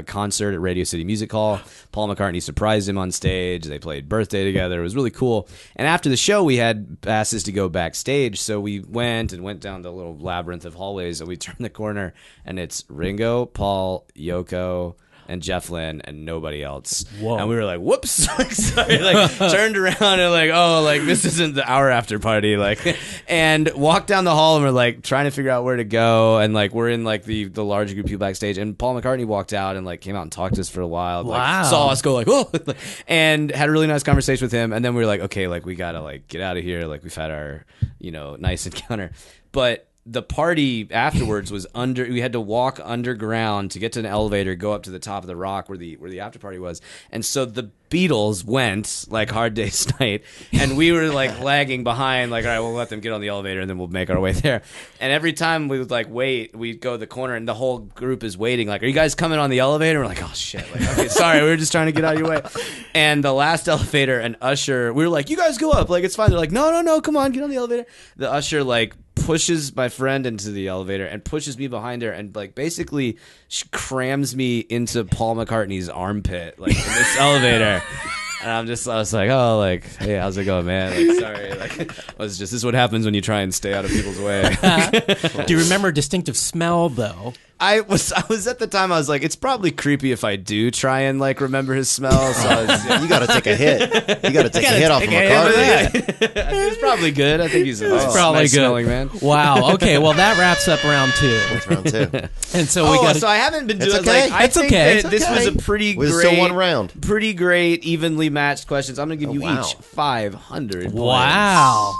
Speaker 3: concert at Radio City Music Hall. Paul McCartney surprised him on stage. They played Birthday together. It was really cool. And after the show, we had passes to go backstage. So we went down the little labyrinth of hallways, and we turned the corner, and it's Ringo, Paul, Yoko, and Jeff Lynne, and nobody else.
Speaker 2: Whoa.
Speaker 3: And we were like, whoops. Sorry. Turned around and this isn't our after party. And walked down the hall, and we're trying to figure out where to go. And we're in the larger group of people backstage. And Paul McCartney walked out and came out and talked to us for a while. Saw us go whoa. And had a really nice conversation with him. And then we were like, okay, we gotta get out of here. We've had our, nice encounter. But the party afterwards was we had to walk underground to get to an elevator, go up to the top of the rock where the after party was. And so the Beatles went Hard Day's Night, and we were lagging behind, all right, we'll let them get on the elevator and then we'll make our way there. And every time we would wait, we'd go to the corner and the whole group is waiting, are you guys coming on the elevator? We're oh shit, okay, sorry, we were just trying to get out of your way. And the last elevator, an usher, we were you guys go up, it's fine. They're no, come on, get on the elevator. The usher pushes my friend into the elevator and pushes me behind her, and basically crams me into Paul McCartney's armpit in this elevator. And I was hey, how's it going, man? Sorry. This is what happens when you try and stay out of people's way.
Speaker 2: Do you remember a distinctive smell, though?
Speaker 3: I was at the time, I was it's probably creepy if I do try and remember his smell. So
Speaker 1: you got to take a hit. You got to take a hit off of McCartney.
Speaker 3: He's probably good. I think he's
Speaker 2: probably
Speaker 3: nice
Speaker 2: good
Speaker 3: smelling, man.
Speaker 2: Wow. Okay. Well, that wraps up round two.
Speaker 1: That's round two.
Speaker 2: And so we got.
Speaker 3: So I haven't been doing.
Speaker 1: It's okay.
Speaker 3: I think that this was a pretty
Speaker 1: great.
Speaker 3: Still
Speaker 1: one round.
Speaker 3: Pretty great, evenly matched questions. I'm going to give you each 500 points.
Speaker 2: Wow.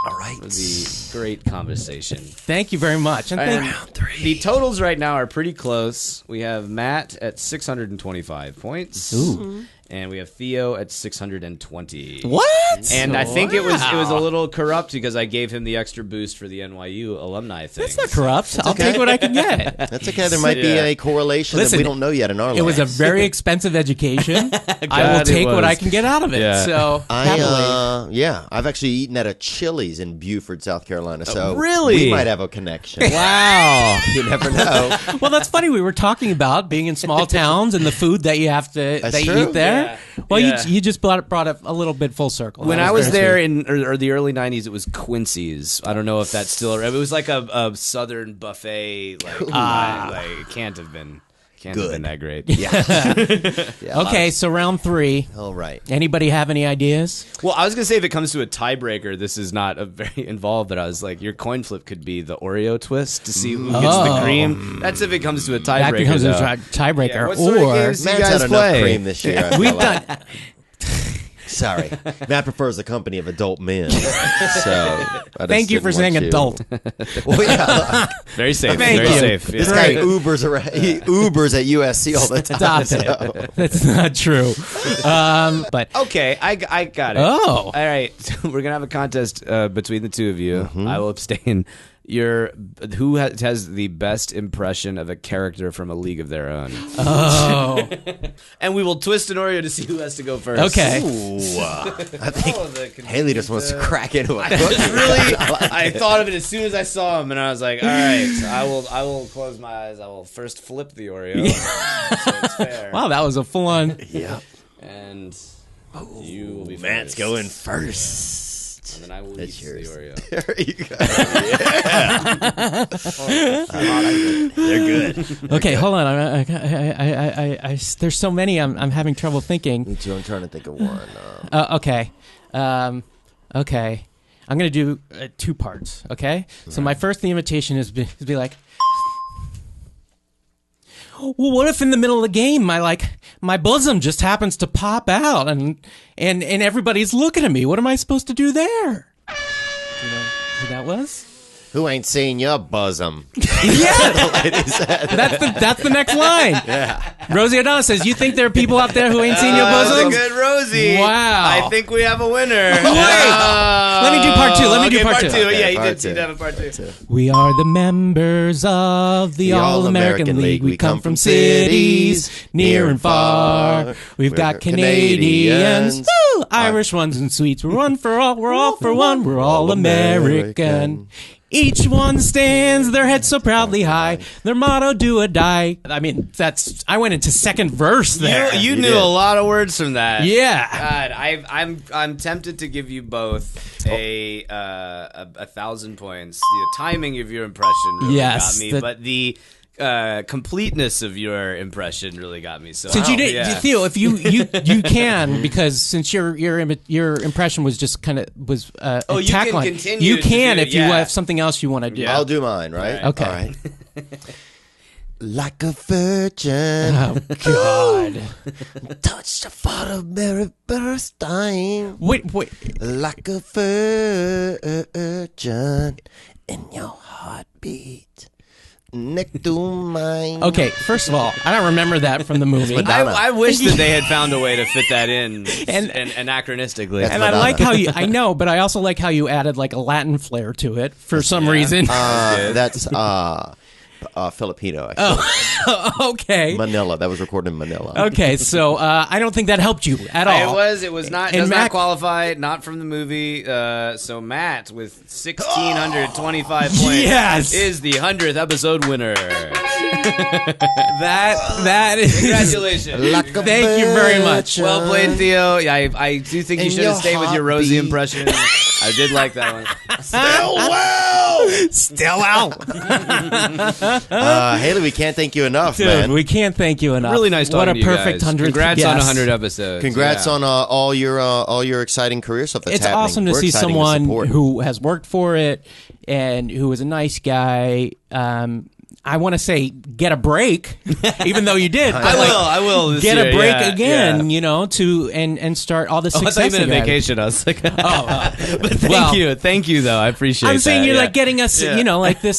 Speaker 1: All right.
Speaker 3: The great conversation.
Speaker 2: Thank you very much. And
Speaker 1: round three.
Speaker 3: The totals right now are pretty close. We have Matt at 625 points.
Speaker 2: Ooh.
Speaker 3: And we have Theo at 620.
Speaker 2: What?
Speaker 3: And I think it was a little corrupt because I gave him the extra boost for the NYU alumni thing.
Speaker 2: That's not corrupt. I'll take what I can get.
Speaker 1: That's okay. There might be a correlation that we don't know yet in our lives.
Speaker 2: It was a very expensive education. I will take what I can get out of it.
Speaker 3: Yeah.
Speaker 2: So,
Speaker 1: I've actually eaten at a Chili's in Beaufort, South Carolina. So
Speaker 3: really?
Speaker 1: We might have a connection.
Speaker 3: Wow.
Speaker 1: You never know.
Speaker 2: Well, that's funny. We were talking about being in small towns and the food that you have to you eat there.
Speaker 3: Yeah.
Speaker 2: Well, you just brought it a little bit full circle.
Speaker 3: When I was there in the early 90s, it was Quincy's. I don't know if that's still. It was like a southern buffet. It can't have been that great.
Speaker 1: Yeah.
Speaker 2: Okay, so round three.
Speaker 1: All right.
Speaker 2: Anybody have any ideas?
Speaker 3: Well, I was gonna say if it comes to a tiebreaker, this is not a very involved. But I was your coin flip could be the Oreo twist to see who gets the cream. That's if it comes to a tiebreaker.
Speaker 2: That becomes a tiebreaker.
Speaker 3: What sort of games do you guys
Speaker 1: had
Speaker 3: play?
Speaker 1: enough cream this year.
Speaker 2: We've done.
Speaker 1: Sorry, Matt prefers the company of adult men. So I just
Speaker 2: Thank you
Speaker 1: didn't
Speaker 2: for
Speaker 1: want
Speaker 2: saying adult.
Speaker 1: Well, yeah,
Speaker 3: Very safe.
Speaker 2: Thank
Speaker 3: Very
Speaker 2: you.
Speaker 3: safe.
Speaker 1: this
Speaker 3: Yeah.
Speaker 1: guy Ubers around. He Ubers at USC all the time.
Speaker 2: Stop it. That's not true. But
Speaker 3: Okay, I got it.
Speaker 2: Oh.
Speaker 3: All right. So we're gonna have a contest between the two of you.
Speaker 1: Mm-hmm.
Speaker 3: I will abstain. Who has the best impression of a character from A League of Their Own?
Speaker 2: oh,
Speaker 3: And we will twist an Oreo to see who has to go first.
Speaker 2: okay.
Speaker 1: Ooh, I think
Speaker 3: the
Speaker 1: Haley just wants to crack into it.
Speaker 3: I thought of it as soon as I saw him, and I was like, "All right, I will close my eyes. I will first flip the Oreo, so it's fair,
Speaker 2: Wow, that was a full on.
Speaker 1: Yeah,
Speaker 3: and you will be
Speaker 1: Matt's
Speaker 3: first.
Speaker 1: going first.
Speaker 3: And then I will
Speaker 1: That's
Speaker 3: eat
Speaker 1: yours.
Speaker 3: the Oreo.
Speaker 1: There you go. Yeah. They're good.
Speaker 2: Okay, hold on. There's so many. I'm having trouble thinking.
Speaker 1: Me too. I'm trying to think of one.
Speaker 2: Okay. Okay. I'm going to do 2 parts, okay? So my first invitation is be like, well, what if in the middle of the game my bosom just happens to pop out and everybody's looking at me? What am I supposed to do there? You know who that was?
Speaker 1: Who ain't seen your bosom?
Speaker 2: Yeah, that's the next line.
Speaker 1: Yeah.
Speaker 2: Rosie O'Donnell says, "You think there are people out there who ain't seen your
Speaker 3: That was a
Speaker 2: bosoms?"
Speaker 3: good Rosie.
Speaker 2: Wow.
Speaker 3: I think we have a winner.
Speaker 2: Let me do part 2. Let me do part 2.
Speaker 3: Yeah,
Speaker 1: Okay,
Speaker 3: you
Speaker 1: part
Speaker 3: did seem
Speaker 1: two.
Speaker 3: to have a part 2.
Speaker 2: We are the members of the All-American League. We come from cities near and far. We've got Canadians, woo, Irish ones and Swedes. We're one for all. We're all for one. We're all American. Each one stands their head so proudly high. Their motto, do or die. I mean, I went into second verse there.
Speaker 3: You knew
Speaker 1: did.
Speaker 3: a lot of words from that.
Speaker 2: Yeah.
Speaker 3: God, I'm tempted to give you both a 1,000 points. The timing of your impression really
Speaker 2: Yes,
Speaker 3: got me,
Speaker 2: the-
Speaker 3: but the completeness of your impression really got me. So
Speaker 2: Since you did,
Speaker 3: yeah.
Speaker 2: Theo, if you can, because since your impression was just kind of was
Speaker 3: you
Speaker 2: a
Speaker 3: can
Speaker 2: tack line,
Speaker 3: continue
Speaker 2: you
Speaker 3: to
Speaker 2: can
Speaker 3: do
Speaker 2: if
Speaker 3: it,
Speaker 2: you
Speaker 3: yeah.
Speaker 2: have something else you want to do.
Speaker 3: Yeah.
Speaker 1: I'll do mine, right?
Speaker 2: Okay.
Speaker 1: All right. Like a virgin,
Speaker 2: Oh God!
Speaker 1: touch the father very first time.
Speaker 2: Wait.
Speaker 1: Like a virgin in your heartbeat, next to mine.
Speaker 2: Okay, first of all, I don't remember that from the movie.
Speaker 1: Madonna.
Speaker 3: I wish that they had found a way to fit that in
Speaker 2: And-
Speaker 3: and anachronistically.
Speaker 2: And I
Speaker 1: Madonna.
Speaker 2: like how you. I know, but I also like how you added like a Latin flair to it for some reason.
Speaker 1: That's Filipino. Actually.
Speaker 2: Okay.
Speaker 1: Manila. That was recorded in Manila.
Speaker 2: Okay, so I don't think that helped you at all.
Speaker 3: It was not.
Speaker 2: And
Speaker 3: Does
Speaker 2: Matt-
Speaker 3: not qualify. Not from the movie. So Matt with 1,625 points.
Speaker 2: Yes!
Speaker 3: is the 100th episode winner.
Speaker 2: That is.
Speaker 3: Congratulations.
Speaker 1: Like a
Speaker 2: Thank you very much.
Speaker 3: Well played, Theo. Yeah, I do think you
Speaker 1: In
Speaker 3: should have
Speaker 1: your
Speaker 3: stayed with your Rosie
Speaker 1: heartbeat.
Speaker 3: impression. I did like that one.
Speaker 2: Still out.
Speaker 1: Haley, we can't thank you enough,
Speaker 2: Dude,
Speaker 1: man.
Speaker 2: we can't thank you enough.
Speaker 3: Really nice talking
Speaker 2: What a
Speaker 3: to you
Speaker 2: perfect
Speaker 3: guys.
Speaker 2: 100th
Speaker 3: Congrats on
Speaker 2: guest.
Speaker 3: 100 episodes.
Speaker 1: Congrats
Speaker 3: Yeah.
Speaker 1: on all your exciting career stuff that's
Speaker 2: It's
Speaker 1: happening.
Speaker 2: awesome to
Speaker 1: We're
Speaker 2: see
Speaker 1: exciting
Speaker 2: someone
Speaker 1: support.
Speaker 2: who has worked for it and who is a nice guy. I want to say get a break, even though you did. but, like,
Speaker 3: I will. This
Speaker 2: get
Speaker 3: year,
Speaker 2: a break
Speaker 3: yeah,
Speaker 2: again,
Speaker 3: yeah.
Speaker 2: you know, and start all the
Speaker 3: Oh, I
Speaker 2: success.
Speaker 3: thought you meant a
Speaker 2: that you had.
Speaker 3: vacation. I was like, but
Speaker 2: Well,
Speaker 3: thank you, though. I appreciate.
Speaker 2: I'm saying
Speaker 3: that,
Speaker 2: you're
Speaker 3: yeah.
Speaker 2: like getting us,
Speaker 3: Yeah.
Speaker 2: you know, like this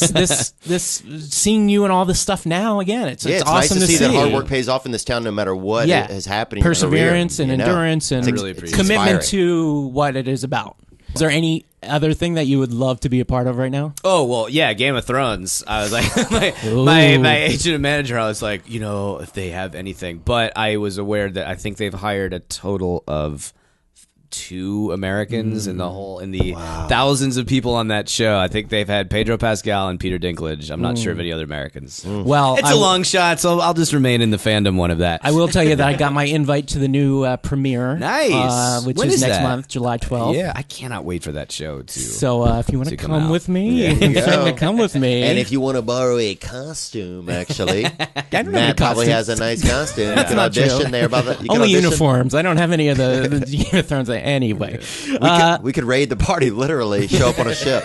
Speaker 2: seeing you and all this stuff now again. It's
Speaker 1: Yeah, it's
Speaker 2: awesome
Speaker 1: nice to see that hard work
Speaker 2: see.
Speaker 1: pays off in this town, no matter what
Speaker 2: Yeah.
Speaker 1: is happening. in your
Speaker 2: Perseverance
Speaker 1: career,
Speaker 2: and
Speaker 1: you know?
Speaker 2: endurance and
Speaker 3: I really appreciate it.
Speaker 2: commitment
Speaker 1: Inspiring.
Speaker 2: to what it is about. Is there any other thing that you would love to be a part of right now?
Speaker 3: Oh well, yeah, Game of Thrones. I was like, my agent and manager. I was like, you know, if they have anything, but I was aware that I think they've hired a total of 2 Americans in the thousands of people on that show. I think they've had Pedro Pascal and Peter Dinklage. I'm not sure of any other Americans.
Speaker 2: Well,
Speaker 3: It's a long shot, so I'll just remain in the fandom one of that.
Speaker 2: I will tell you that I got my invite to the new premiere.
Speaker 3: Nice.
Speaker 2: Which
Speaker 3: When
Speaker 2: is
Speaker 3: is
Speaker 2: next
Speaker 3: that?
Speaker 2: month, July 12th.
Speaker 3: Yeah, I cannot wait for that show too.
Speaker 2: So if you want to
Speaker 3: come
Speaker 2: come
Speaker 3: out.
Speaker 2: with me, you can
Speaker 1: go.
Speaker 2: certainly come with me.
Speaker 1: And if you want to borrow a costume, actually,
Speaker 2: I don't have any
Speaker 1: Matt probably
Speaker 2: costumes.
Speaker 1: has a nice costume.
Speaker 2: That's
Speaker 1: you can
Speaker 2: not true.
Speaker 1: audition there. You can
Speaker 2: Only
Speaker 1: audition.
Speaker 2: uniforms. I don't have any of the Game of Thrones. Anyway,
Speaker 1: We could raid the party, literally show up on a ship.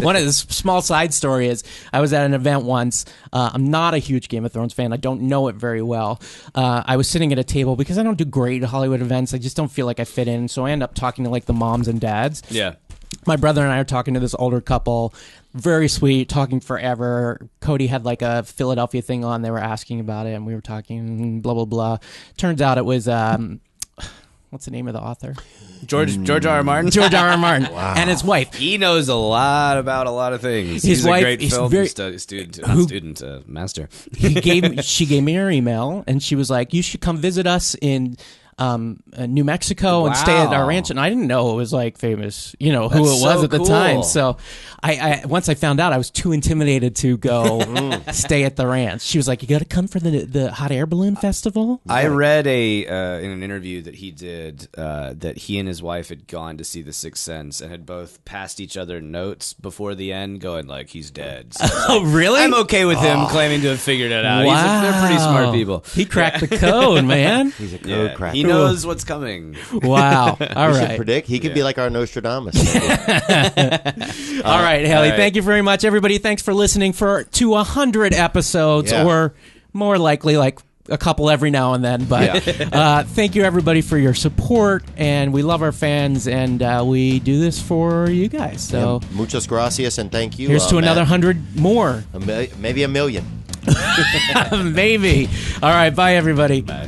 Speaker 2: one of the small side story is I was at an event once. I'm not a huge Game of Thrones fan. I don't know it very well. I was sitting at a table because I don't do great at Hollywood events. I just don't feel like I fit in. So I end up talking to like the moms and dads.
Speaker 3: Yeah.
Speaker 2: My brother and I are talking to this older couple. Very sweet, talking forever. Cody had like a Philadelphia thing on. They were asking about it, and we were talking, blah, blah, blah. Turns out it was, what's the name of the author?
Speaker 3: George R.R. Martin.
Speaker 2: George R.R. Martin. Wow. And his wife.
Speaker 3: He knows a lot about a lot of things. He's
Speaker 2: wife,
Speaker 3: a great film master.
Speaker 2: She gave me her email, and she was like, you should come visit us in New Mexico and stay at our ranch. And I didn't know it was like famous, who it was at the time. So I once I found out, I was too intimidated to go stay at the ranch. She was like, you got to come for the hot air balloon festival.
Speaker 3: I read in an interview that he did that he and his wife had gone to see The Sixth Sense and had both passed each other notes before the end going like, he's dead. So
Speaker 2: oh, really?
Speaker 3: I'm okay with him claiming to have figured it out.
Speaker 2: Wow.
Speaker 3: They're pretty smart people.
Speaker 2: He cracked the code, man.
Speaker 1: He's a code cracker.
Speaker 3: He knows what's coming.
Speaker 2: Wow. All
Speaker 1: we
Speaker 2: right.
Speaker 1: should predict. He could be like our Nostradamus.
Speaker 2: All right, Haley. Thank you very much, everybody. Thanks for listening to 100 episodes, or more likely, like a couple every now and then. But thank you, everybody, for your support, and we love our fans, and we do this for you guys. So
Speaker 1: muchas gracias, and thank you.
Speaker 2: Here's to another 100 more.
Speaker 1: Maybe a million.
Speaker 2: Maybe. All right. Bye, everybody.
Speaker 3: Bye.